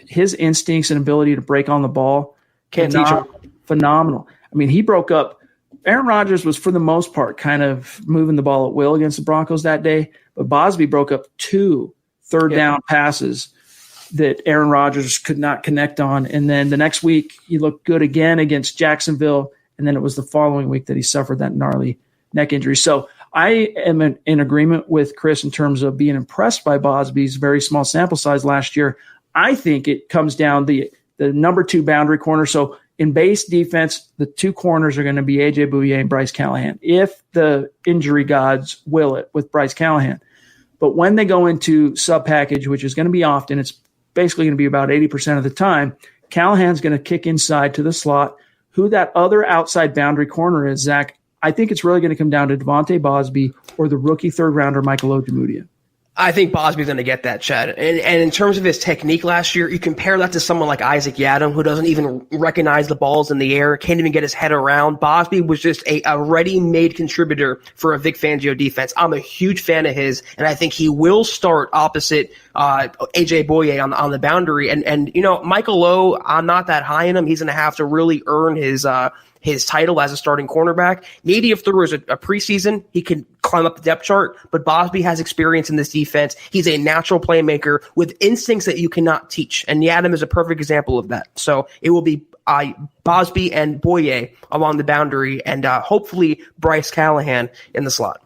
his instincts and ability to break on the ball, can't teach him. Phenomenal. I mean, he broke up. Aaron Rodgers was, for the most part, kind of moving the ball at will against the Broncos that day, but Bosby broke up 2 third-down passes that Aaron Rodgers could not connect on. And then the next week, he looked good again against Jacksonville, and then it was the following week that he suffered that gnarly neck injury. So I am in agreement with Chris in terms of being impressed by Bosby's very small sample size last year. I think it comes down the number 2 boundary corner. So in base defense, the 2 corners are going to be A.J. Bouye and Bryce Callahan, if the injury gods will it with Bryce Callahan. But when they go into sub-package, which is going to be often, it's basically going to be about 80% of the time, Callahan's going to kick inside to the slot. Who that other outside boundary corner is, Zach, I think it's really going to come down to Devonte Bosby or the rookie third-rounder Michael Ojemudia. I think Bosby's going to get that, Chad. And in terms of his technique last year, you compare that to someone like Isaac Yiadom, who doesn't even recognize the balls in the air, can't even get his head around. Bosby was just a ready-made contributor for a Vic Fangio defense. I'm a huge fan of his, and I think he will start opposite A.J. Bouye on the boundary. And you know, Michael O, I'm not that high in him. He's going to have to really earn his title as a starting cornerback. Maybe if there was a preseason, he could climb up the depth chart, but Bosby has experience in this defense. He's a natural playmaker with instincts that you cannot teach, and Yiadom is a perfect example of that. So it will be Bosby and Bouye along the boundary, and hopefully Bryce Callahan in the slot.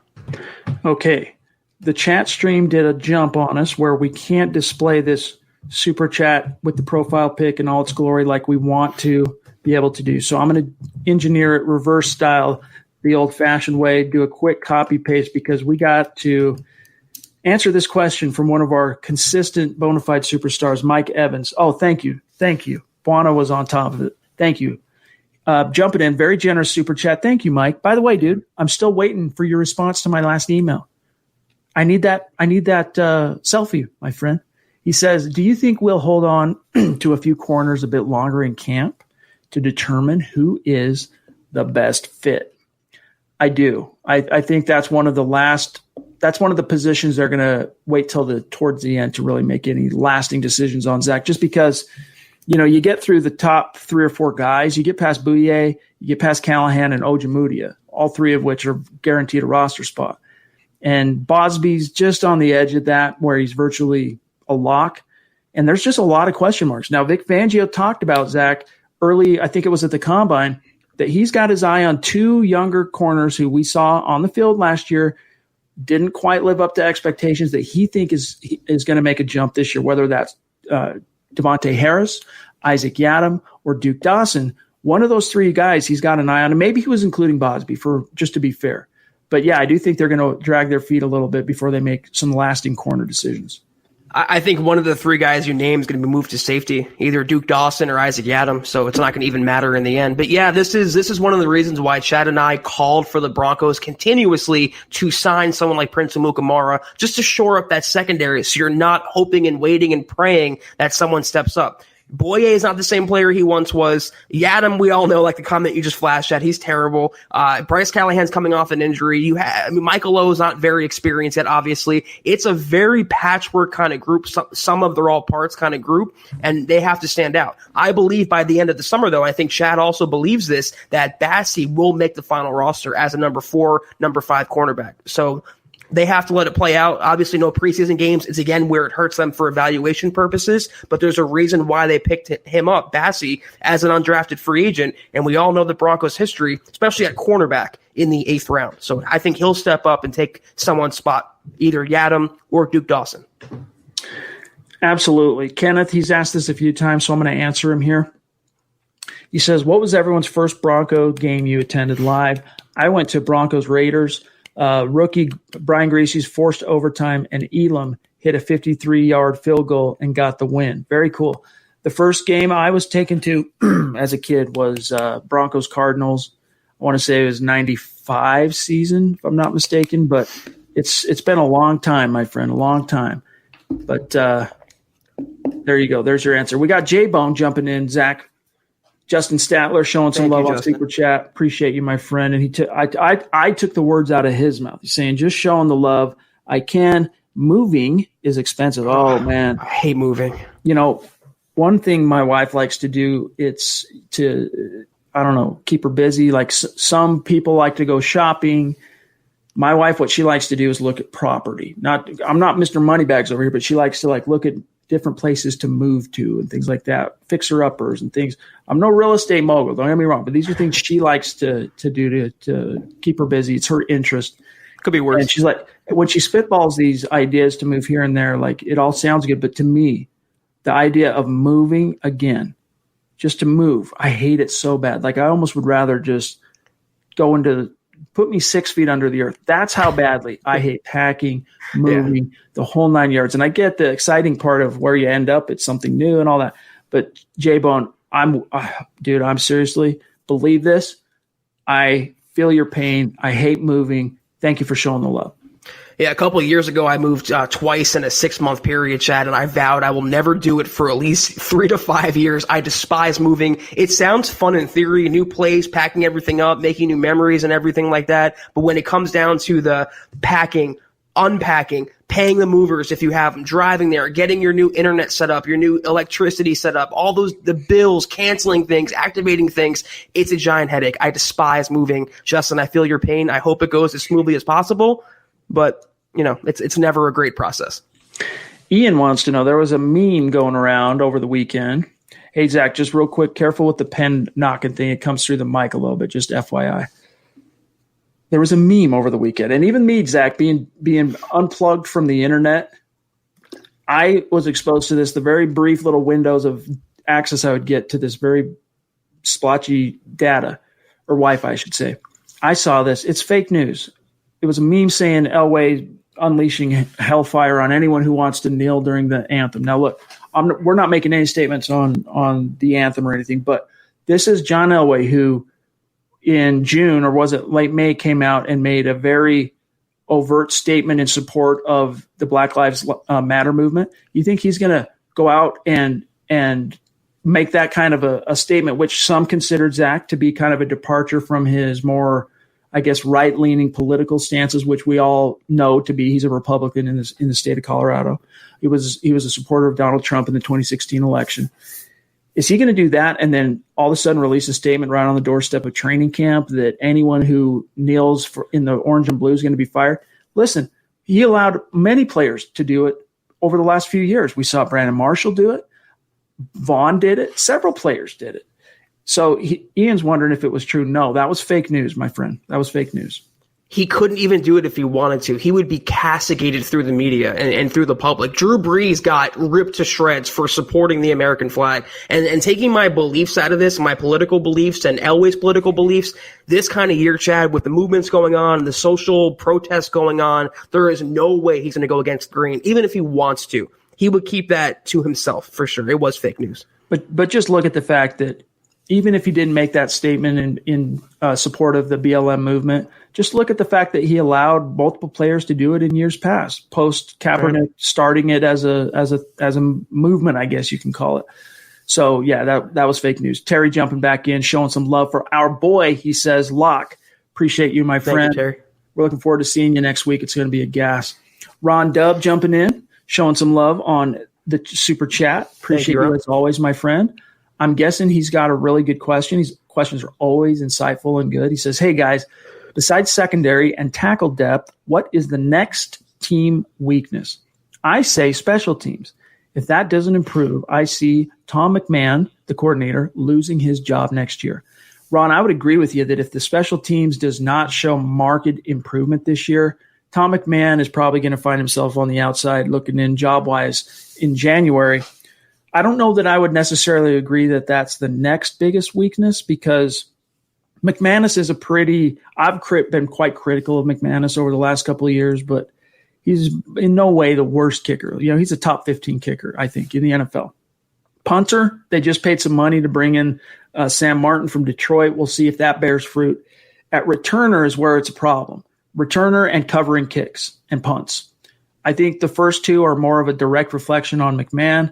Okay, the chat stream did a jump on us where we can't display this super chat with the profile pic in all its glory like we want to be able to do. So I'm going to engineer it reverse style, the old-fashioned way, do a quick copy-paste because we got to answer this question from one of our consistent bona fide superstars, Mike Evans. Oh, thank you. Thank you. Buana was on top of it. Thank you. Jumping in, very generous super chat. Thank you, Mike. By the way, dude, I'm still waiting for your response to my last email. I need that selfie, my friend. He says, do you think we'll hold on to a few corners a bit longer in camp to determine who is the best fit? I do. I think that's one of the positions they're going to wait till towards the end to really make any lasting decisions on, Zach, just because, you know, you get through the top 3 or 4 guys, you get past Bouye, you get past Callahan and Ojemudia, all 3 of which are guaranteed a roster spot. And Bosby's just on the edge of that where he's virtually a lock. And there's just a lot of question marks. Now, Vic Fangio talked about, Zach, early, I think it was at the Combine, that he's got his eye on 2 younger corners who we saw on the field last year didn't quite live up to expectations that he think is going to make a jump this year, whether that's Devonte Harris, Isaac Yiadom, or Duke Dawson. One of those three guys he's got an eye on, and maybe he was including Bosby for just to be fair. But yeah, I do think they're going to drag their feet a little bit before they make some lasting corner decisions. I think one of the three guys you named is going to be moved to safety, either Duke Dawson or Isaac Yiadom, so it's not going to even matter in the end. But yeah, this is one of the reasons why Chad and I called for the Broncos continuously to sign someone like Prince Amukamara just to shore up that secondary, so you're not hoping and waiting and praying that someone steps up. Boye is not the same player he once was. Yiadom, we all know, like the comment you just flashed at, he's terrible. Bryce Callahan's coming off an injury. Michael Lowe is not very experienced yet, obviously. It's a very patchwork kind of group, some of their all parts kind of group, and they have to stand out. I believe by the end of the summer, though, I think Chad also believes this, that Bosby will make the final roster as a number 4, number 5 cornerback. So they have to let it play out. Obviously, no preseason games. It's, again, where it hurts them for evaluation purposes, but there's a reason why they picked him up, Bosby, as an undrafted free agent, and we all know the Broncos' history, especially at cornerback, in the 8th round. So I think he'll step up and take someone's spot, either Yiadom or Duke Dawson. Absolutely. Kenneth, he's asked this a few times, so I'm going to answer him here. He says, what was everyone's first Bronco game you attended live? I went to Broncos Raiders. Rookie Brian Griese's forced overtime, and Elam hit a 53-yard field goal and got the win. Very cool. The first game I was taken to as a kid was Broncos Cardinals. I want to say it was 95 season, if I'm not mistaken, but it's been a long time, my friend, a long time. But there you go. There's your answer. We got J-Bone jumping in, Zach. Justin Statler showing some love on Super Chat. Appreciate you, my friend. And I took the words out of his mouth. He's saying, just showing the love I can. Moving is expensive. Oh, man. I hate moving. You know, one thing my wife likes to do, it's to, I don't know, keep her busy. Like some people like to go shopping. My wife, what she likes to do is look at property. I'm not Mr. Moneybags over here, but she likes to look at different places to move to and things like that, fixer-uppers and things. I'm no real estate mogul, don't get me wrong, but these are things she likes to do to keep her busy. It's her interest. Could be worse. And she's like, when she spitballs these ideas to move here and there, like it all sounds good, but to me, the idea of moving again, just to move, I hate it so bad. Like I almost would rather just put me 6 feet under the earth. That's how badly I hate packing, moving, the whole 9 yards. And I get the exciting part of where you end up. It's something new and all that. But J-Bone, I'm seriously, believe this. I feel your pain. I hate moving. Thank you for showing the love. Yeah, a couple of years ago, I moved twice in a 6-month period, Chad, and I vowed I will never do it for at least 3 to 5 years. I despise moving. It sounds fun in theory, new place, packing everything up, making new memories and everything like that. But when it comes down to the packing, unpacking, paying the movers if you have them, driving there, getting your new internet set up, your new electricity set up, all the bills, canceling things, activating things, it's a giant headache. I despise moving. Justin, I feel your pain. I hope it goes as smoothly as possible, but you know, it's never a great process. Ian wants to know, there was a meme going around over the weekend. Hey, Zach, just real quick, careful with the pen knocking thing. It comes through the mic a little bit, just FYI. There was a meme over the weekend. And even me, Zach, being unplugged from the internet, I was exposed to this, the very brief little windows of access I would get to this very splotchy data, or Wi-Fi, I should say. I saw this. It's fake news. It was a meme saying Elway unleashing hellfire on anyone who wants to kneel during the anthem. Now, look, we're not making any statements on the anthem or anything, but this is John Elway, who in June, or was it late May, came out and made a very overt statement in support of the Black Lives Matter movement. You think he's going to go out and make that kind of a statement, which some considered, Zach, to be kind of a departure from his more, I guess, right-leaning political stances, which we all know to be, he's a Republican in the state of Colorado. He was a supporter of Donald Trump in the 2016 election. Is he going to do that and then all of a sudden release a statement right on the doorstep of training camp that anyone who kneels in the orange and blue is going to be fired? Listen, he allowed many players to do it over the last few years. We saw Brandon Marshall do it. Vaughn did it. Several players did it. So Ian's wondering if it was true. No, that was fake news, my friend. That was fake news. He couldn't even do it if he wanted to. He would be castigated through the media and through the public. Drew Brees got ripped to shreds for supporting the American flag. And taking my beliefs out of this, my political beliefs and Elway's political beliefs, this kind of year, Chad, with the movements going on, the social protests going on, there is no way he's going to go against the grain, even if he wants to. He would keep that to himself for sure. It was fake news. But just look at the fact that even if he didn't make that statement in support of the BLM movement, just look at the fact that he allowed multiple players to do it in years past, post Kaepernick starting it as a movement, I guess you can call it. So yeah, that was fake news. Terry jumping back in, showing some love for our boy. He says, Locke, appreciate you, my friend. Thank you, Terry. We're looking forward to seeing you next week. It's going to be a gas. Ron Dub jumping in, showing some love on the super chat. Appreciate you as always, my friend. I'm guessing he's got a really good question. His questions are always insightful and good. He says, hey, guys, besides secondary and tackle depth, what is the next team weakness? I say special teams. If that doesn't improve, I see Tom McMahon, the coordinator, losing his job next year. Ron, I would agree with you that if the special teams does not show marked improvement this year, Tom McMahon is probably going to find himself on the outside looking in job-wise in January. I don't know that I would necessarily agree that that's the next biggest weakness because McManus is I've been quite critical of McManus over the last couple of years, but he's in no way the worst kicker. He's a top 15 kicker, I think, in the NFL. Punter, they just paid some money to bring in Sam Martin from Detroit. We'll see if that bears fruit. At returner is where it's a problem. Returner and covering kicks and punts. I think the first two are more of a direct reflection on McMahon.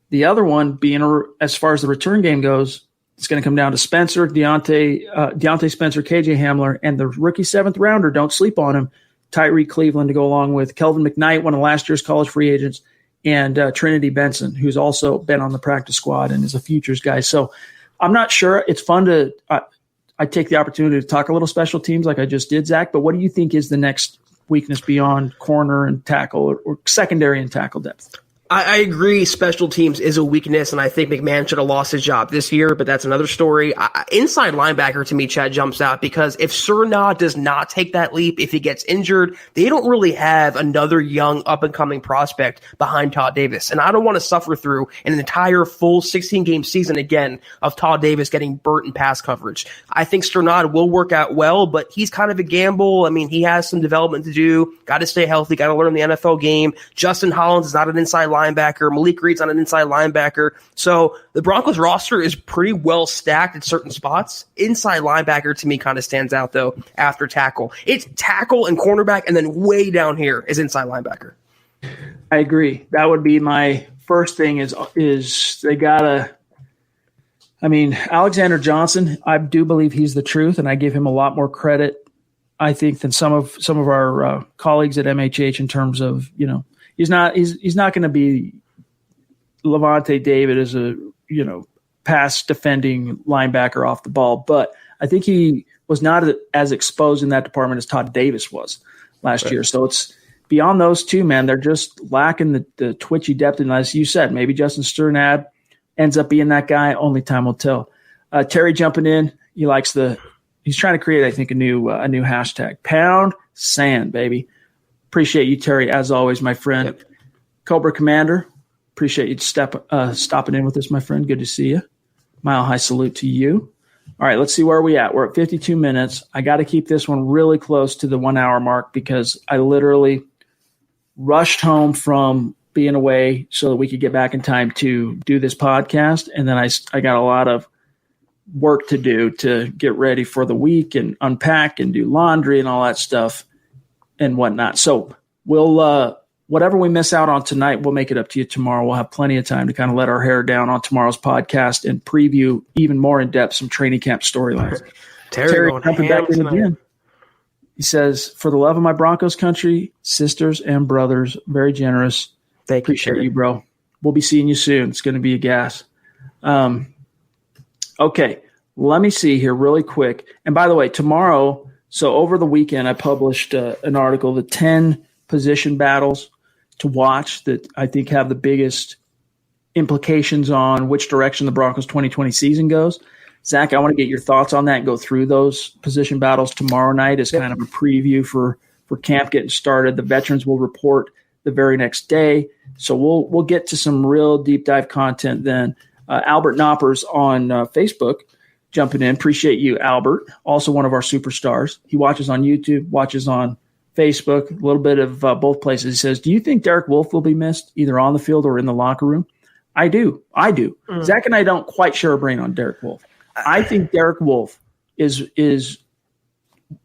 The other one being, as far as the return game goes, it's going to come down to Spencer, Deontay Spencer, KJ Hamler, and the rookie 7th rounder, don't sleep on him, Tyree Cleveland to go along with Kelvin McKnight, one of last year's college free agents, and Trinity Benson, who's also been on the practice squad and is a futures guy. So I'm not sure. It's fun to I take the opportunity to talk a little special teams like I just did, Zach, but what do you think is the next weakness beyond corner and tackle or secondary and tackle depth? I agree special teams is a weakness, and I think McMahon should have lost his job this year, but that's another story. Inside linebacker to me, Chad, jumps out because if Surnad does not take that leap, if he gets injured, they don't really have another young up-and-coming prospect behind Todd Davis. And I don't want to suffer through an entire full 16-game season again of Todd Davis getting burnt in pass coverage. I think Surnad will work out well, but he's kind of a gamble. I mean, he has some development to do, got to stay healthy, got to learn the NFL game. Justin Hollins is not an inside linebacker. Malik Reed's not an inside linebacker. So the Broncos roster is pretty well stacked at certain spots. Inside linebacker to me kind of stands out though after tackle. It's tackle and cornerback, and then way down here is inside linebacker. I agree. That would be my first thing is they gotta Alexander Johnson, I do believe he's the truth, and I give him a lot more credit, I think, than some of our colleagues at MHH in terms of, he's not going to be Levante David as a, pass defending linebacker off the ball. But I think he was not as exposed in that department as Todd Davis was last year. So it's beyond those two, man. They're just lacking the twitchy depth. And as you said, maybe Justin Sternad ends up being that guy. Only time will tell. Terry jumping in. He's trying to create, I think, a new hashtag. Pound sand, baby. Appreciate you, Terry, as always, my friend. Yep. Cobra Commander, appreciate you stopping in with us, my friend. Good to see you. Mile high salute to you. All right, let's see where we at. We're at 52 minutes. I got to keep this one really close to the 1 hour mark because I literally rushed home from being away so that we could get back in time to do this podcast. And then I got a lot of work to do to get ready for the week and unpack and do laundry and all that stuff and whatnot. So we'll whatever we miss out on tonight, we'll make it up to you tomorrow. We'll have plenty of time to kind of let our hair down on tomorrow's podcast and preview even more in depth some training camp storylines. Terry jumping back in again. He says, "For the love of my Broncos country, sisters and brothers, very generous. Appreciate you, bro. We'll be seeing you soon. It's going to be a gas." Okay, let me see here really quick. And by the way, tomorrow. So over the weekend, I published an article, the 10 position battles to watch that I think have the biggest implications on which direction the Broncos 2020 season goes. Zach, I want to get your thoughts on that and go through those position battles tomorrow night as kind of a preview for camp getting started. The veterans will report the very next day. So we'll get to some real deep dive content then. Albert Knoppers on Facebook jumping in. Appreciate you, Albert. Also one of our superstars. He watches on YouTube, watches on Facebook, a little bit of both places. He says, do you think Derek Wolfe will be missed either on the field or in the locker room? I do. Zach and I don't quite share a brain on Derek Wolfe. I think Derek Wolfe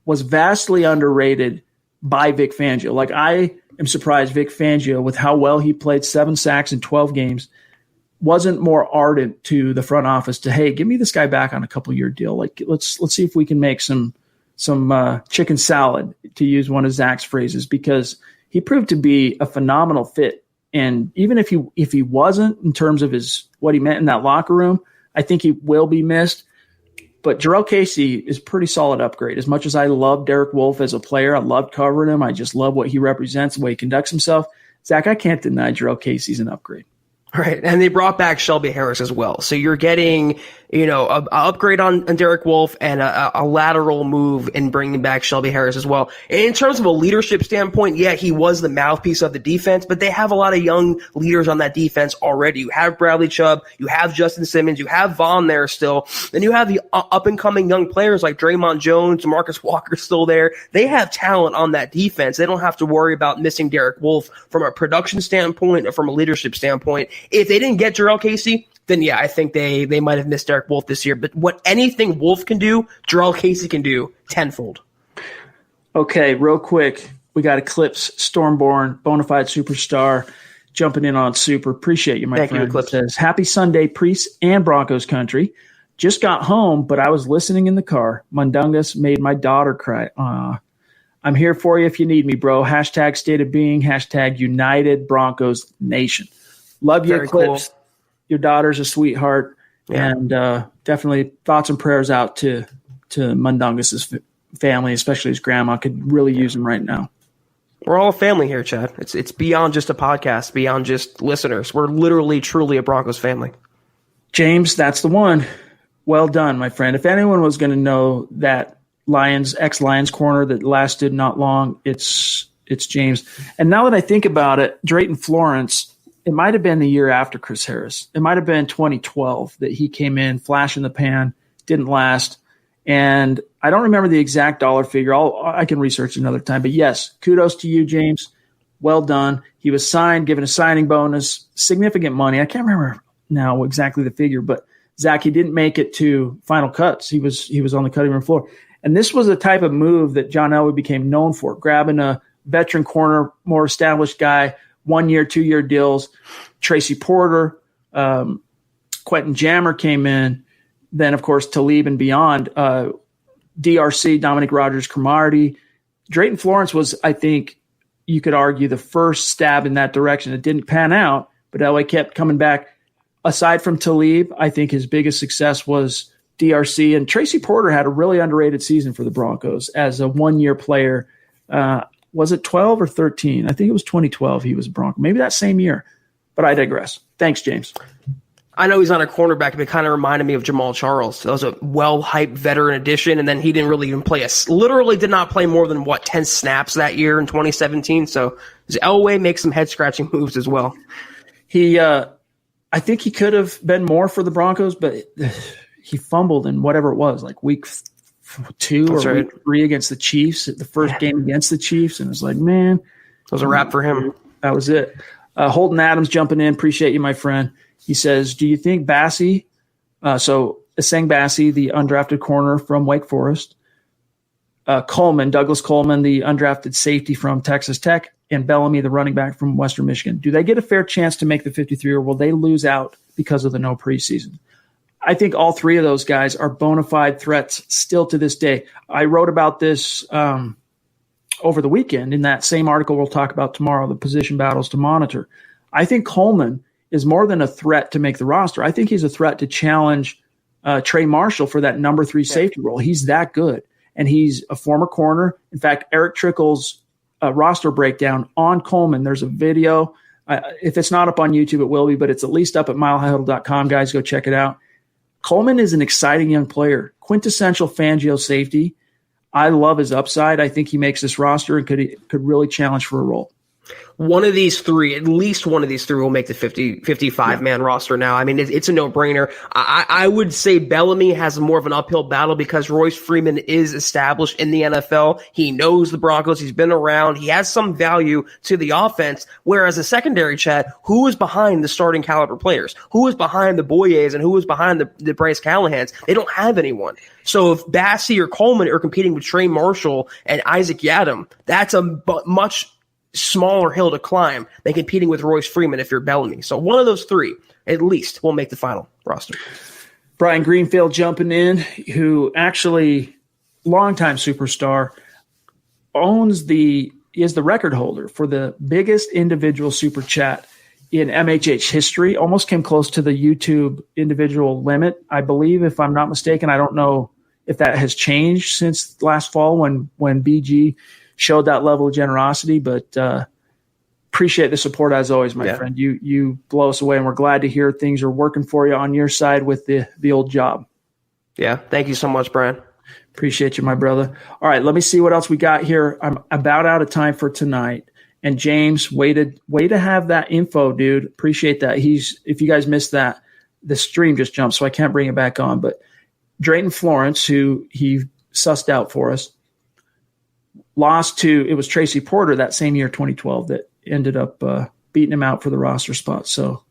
was vastly underrated by Vic Fangio. Like, I am surprised Vic Fangio, with how well he played, 7 sacks in 12 games, wasn't more ardent to the front office to, hey, give me this guy back on a couple-year deal. Like, let's see if we can make some chicken salad, to use one of Zach's phrases, because he proved to be a phenomenal fit. And even if he wasn't, in terms of what he meant in that locker room, I think he will be missed. But Jarrell Casey is pretty solid upgrade. As much as I love Derek Wolfe as a player, I loved covering him. I just love what he represents, the way he conducts himself. Zach, I can't deny Jarrell Casey's an upgrade. Right, and they brought back Shelby Harris as well. So you're getting, an upgrade on Derek Wolfe and a lateral move in bringing back Shelby Harris as well. And in terms of a leadership standpoint, yeah, he was the mouthpiece of the defense, but they have a lot of young leaders on that defense already. You have Bradley Chubb, you have Justin Simmons, you have Vaughn there still, then you have the up-and-coming young players like Draymond Jones, Marcus Walker still there. They have talent on that defense. They don't have to worry about missing Derek Wolfe from a production standpoint or from a leadership standpoint. If they didn't get Jarrell Casey, then yeah, I think they might have missed Derek Wolfe this year. But what anything Wolfe can do, Jarrell Casey can do tenfold. Okay, real quick, we got Eclipse Stormborn, bona fide superstar, jumping in on Super. Appreciate you, my friend. Thank you, Eclipse. Says, happy Sunday, Priests and Broncos country. Just got home, but I was listening in the car. Mundungus made my daughter cry. I'm here for you if you need me, bro. Hashtag state of being. Hashtag United Broncos Nation. Love you, Eclipse. Cool. Your daughter's a sweetheart, and definitely thoughts and prayers out to Mundungus's family, especially his grandma. Could really use him right now. We're all a family here, Chad. It's beyond just a podcast, beyond just listeners. We're literally, truly a Broncos family. James, that's the one. Well done, my friend. If anyone was going to know that ex-Lions corner that lasted not long, it's James. And now that I think about it, Drayton Florence, it might have been the year after Chris Harris. It might have been 2012 that he came in, flash in the pan, didn't last. And I don't remember the exact dollar figure. I can research another time. But yes, kudos to you, James. Well done. He was signed, given a signing bonus, significant money. I can't remember now exactly the figure, but Zach, he didn't make it to final cuts. He was on the cutting room floor. And this was a type of move that John Elway became known for, grabbing a veteran corner, more established guy, 1 year, 2 year deals. Tracy Porter, Quentin Jammer came in. Then, of course, Talib and beyond. DRC, Dominic Rodgers-Cromartie. Drayton Florence was, I think, you could argue, the first stab in that direction. It didn't pan out, but Elway kept coming back. Aside from Talib, I think his biggest success was DRC. And Tracy Porter had a really underrated season for the Broncos as a 1 year player. Was it 12 or 13? I think it was 2012 he was a Bronco. Maybe that same year. But I digress. Thanks, James. I know he's on a cornerback, but it kind of reminded me of Jamal Charles. That was a well-hyped veteran addition, and then he didn't really even literally did not play more than, 10 snaps that year in 2017. So Elway makes some head-scratching moves as well. I think he could have been more for the Broncos, but he fumbled in whatever it was, like week 2 or week 3 against the Chiefs, the first game against the Chiefs, and it was like, man. It was a wrap for him. That was it. Holden Adams jumping in. Appreciate you, my friend. He says, do you think Bassey, so Essang Bassey, the undrafted corner from Wake Forest, Douglas Coleman, the undrafted safety from Texas Tech, and Bellamy, the running back from Western Michigan, do they get a fair chance to make the 53, or will they lose out because of the no preseason? I think all three of those guys are bona fide threats still to this day. I wrote about this over the weekend in that same article we'll talk about tomorrow, the position battles to monitor. I think Coleman is more than a threat to make the roster. I think he's a threat to challenge Trey Marshall for that number 3 safety role. He's that good, and he's a former corner. In fact, Eric Trickle's roster breakdown on Coleman, there's a video. If it's not up on YouTube, it will be, but it's at least up at milehighhuddle.com. Guys, go check it out. Coleman is an exciting young player, quintessential Fangio safety. I love his upside. I think he makes this roster and could really challenge for a role. One of these three, at least one of these three will make the 55-man roster now. I mean, it's a no-brainer. I would say Bellamy has more of an uphill battle because Royce Freeman is established in the NFL. He knows the Broncos. He's been around. He has some value to the offense, whereas a secondary, Chad, who is behind the starting caliber players? Who is behind the Boyes and who is behind the Bryce Callahans? They don't have anyone. So if Bassey or Coleman are competing with Trey Marshall and Isaac Yiadom, that's a much smaller hill to climb than competing with Royce Freeman if you're Bellamy. So one of those three, at least, will make the final roster. Brian Greenfield jumping in, who actually, longtime superstar, is the record holder for the biggest individual super chat in MHH history. Almost came close to the YouTube individual limit, I believe, if I'm not mistaken. I don't know if that has changed since last fall when BG showed that level of generosity, but appreciate the support as always, my friend. You blow us away, and we're glad to hear things are working for you on your side with the old job. Yeah, thank you so much, Brian. Appreciate you, my brother. All right, let me see what else we got here. I'm about out of time for tonight. And James, way to have that info, dude. Appreciate that. If you guys missed that, the stream just jumped, so I can't bring it back on. But Drayton Florence, who he sussed out for us, lost to, it was Tracy Porter that same year, 2012, that ended up beating him out for the roster spot. So,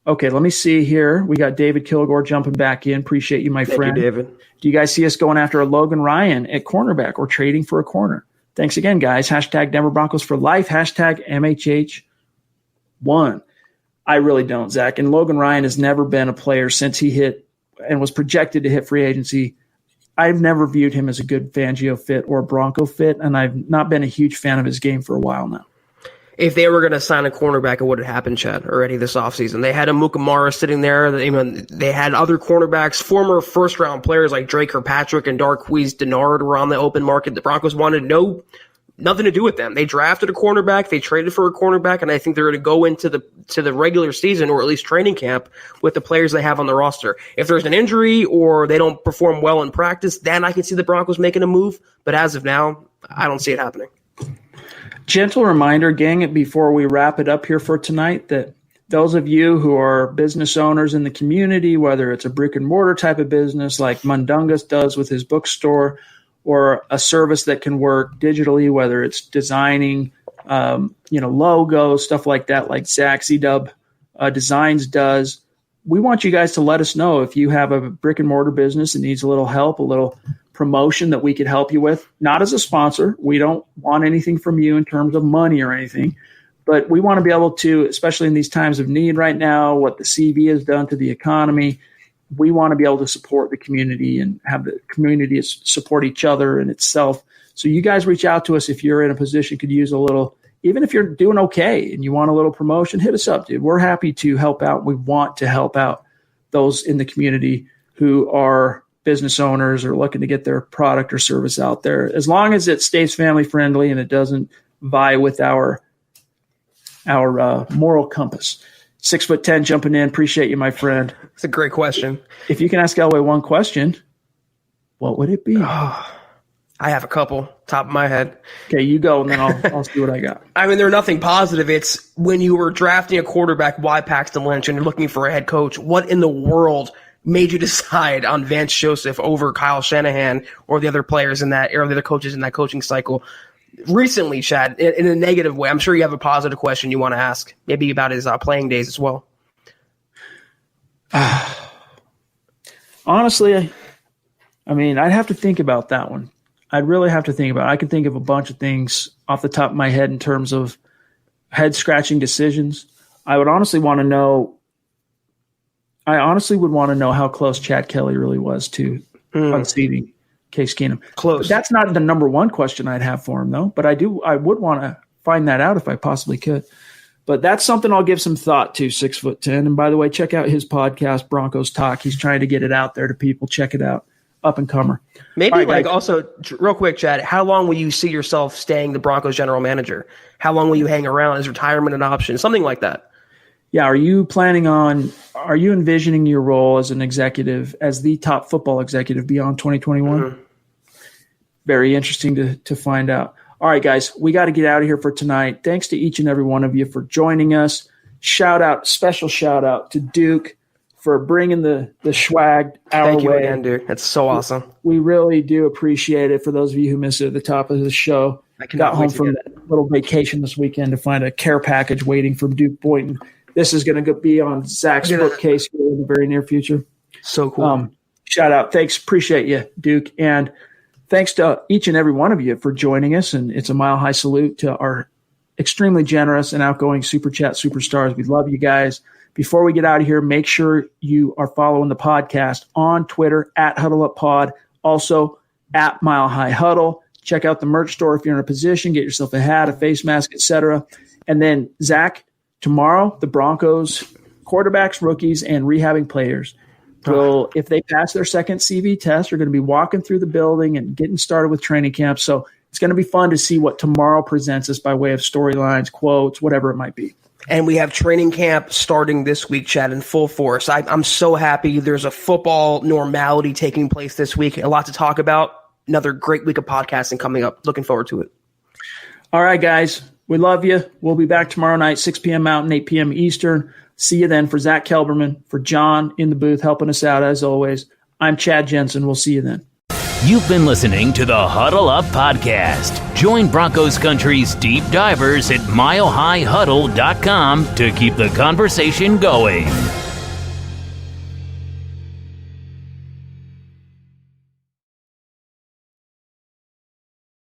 okay, let me see here. We got David Kilgore jumping back in. Appreciate you, my friend. Thank you, David. Do you guys see us going after a Logan Ryan at cornerback or trading for a corner? Thanks again, guys. Hashtag Denver Broncos for life. Hashtag MHH1. I really don't, Zach. And Logan Ryan has never been a player since he hit and was projected to hit free agency. I've never viewed him as a good Fangio fit or Bronco fit, and I've not been a huge fan of his game for a while now. If they were going to sign a cornerback, it would have happened, Chad, already this offseason. They had a Mukamara sitting there. They had other cornerbacks, former first-round players like Drake Kirkpatrick and Darqueze Dennard were on the open market. The Broncos wanted nothing to do with them. They drafted a cornerback. They traded for a cornerback, and I think they're going to go into the regular season or at least training camp with the players they have on the roster. If there's an injury or they don't perform well in practice, then I can see the Broncos making a move. But as of now, I don't see it happening. Gentle reminder, gang, before we wrap it up here for tonight, that those of you who are business owners in the community, whether it's a brick and mortar type of business like Mundungus does with his bookstore, or a service that can work digitally, whether it's designing, logos, stuff like that, like Zach Z-Dub Designs does. We want you guys to let us know if you have a brick and mortar business that needs a little help, a little promotion that we could help you with. Not as a sponsor. We don't want anything from you in terms of money or anything, but we want to be able to, especially in these times of need right now, what the CBA has done to the economy, we want to be able to support the community and have the community support each other and itself. So you guys reach out to us if you're in a position, could use a little, even if you're doing okay and you want a little promotion, hit us up, dude. We're happy to help out. We want to help out those in the community who are business owners or looking to get their product or service out there, as long as it stays family friendly and it doesn't vie with our moral compass. 6'10" jumping in. Appreciate you, my friend. It's a great question. If you can ask Elway one question, what would it be? I have a couple, top of my head. Okay, you go, and then I'll see what I got. I mean, they're nothing positive. It's when you were drafting a quarterback, why Paxton Lynch, and you're looking for a head coach, what in the world made you decide on Vance Joseph over Kyle Shanahan or the other players in that, or the other coaches in that coaching cycle? Recently, Chad, in a negative way, I'm sure you have a positive question you want to ask, maybe about his playing days as well. Honestly, I mean, I'd have to think about that one. I'd really have to think about it. I can think of a bunch of things off the top of my head in terms of head-scratching decisions. I would honestly want to know – I honestly would want to know how close Chad Kelly really was to unseating Case Keenum. Close. But that's not the number one question I'd have for him, though. But I would want to find that out if I possibly could. But that's something I'll give some thought to, 6'10". And by the way, check out his podcast, Broncos Talk. He's trying to get it out there to people. Check it out. Up and comer. Maybe also, real quick, Chad, how long will you see yourself staying the Broncos general manager? How long will you hang around? Is retirement an option? Something like that. Yeah, are you envisioning your role as an executive, as the top football executive beyond 2021? Mm-hmm. Very interesting to find out. All right, guys, we got to get out of here for tonight. Thanks to each and every one of you for joining us. Special shout out to Duke for bringing the swag our way. Thank you again, Duke. That's so awesome. We really do appreciate it. For those of you who missed it at the top of the show, I got home from that little vacation this weekend to find a care package waiting from Duke Boynton. This is going to be on Zach's bookcase in the very near future. So cool. Shout out. Thanks. Appreciate you, Duke. And thanks to each and every one of you for joining us. And it's a mile high salute to our extremely generous and outgoing Super Chat superstars. We love you guys. Before we get out of here, make sure you are following the podcast on Twitter at HuddleUpPod, also at Mile High Huddle. Check out the merch store if you're in a position. Get yourself a hat, a face mask, etc. And then, Zach, tomorrow, the Broncos, quarterbacks, rookies, and rehabbing players will, if they pass their second CV test, are going to be walking through the building and getting started with training camp. So it's going to be fun to see what tomorrow presents us by way of storylines, quotes, whatever it might be. And we have training camp starting this week, Chad, in full force. I'm so happy. There's a football normality taking place this week. A lot to talk about. Another great week of podcasting coming up. Looking forward to it. All right, guys. We love you. We'll be back tomorrow night, 6 p.m. Mountain, 8 p.m. Eastern. See you then. For Zack Kelberman, for John in the booth helping us out as always, I'm Chad Jensen. We'll see you then. You've been listening to the Huddle Up Podcast. Join Broncos Country's deep divers at milehighhuddle.com to keep the conversation going.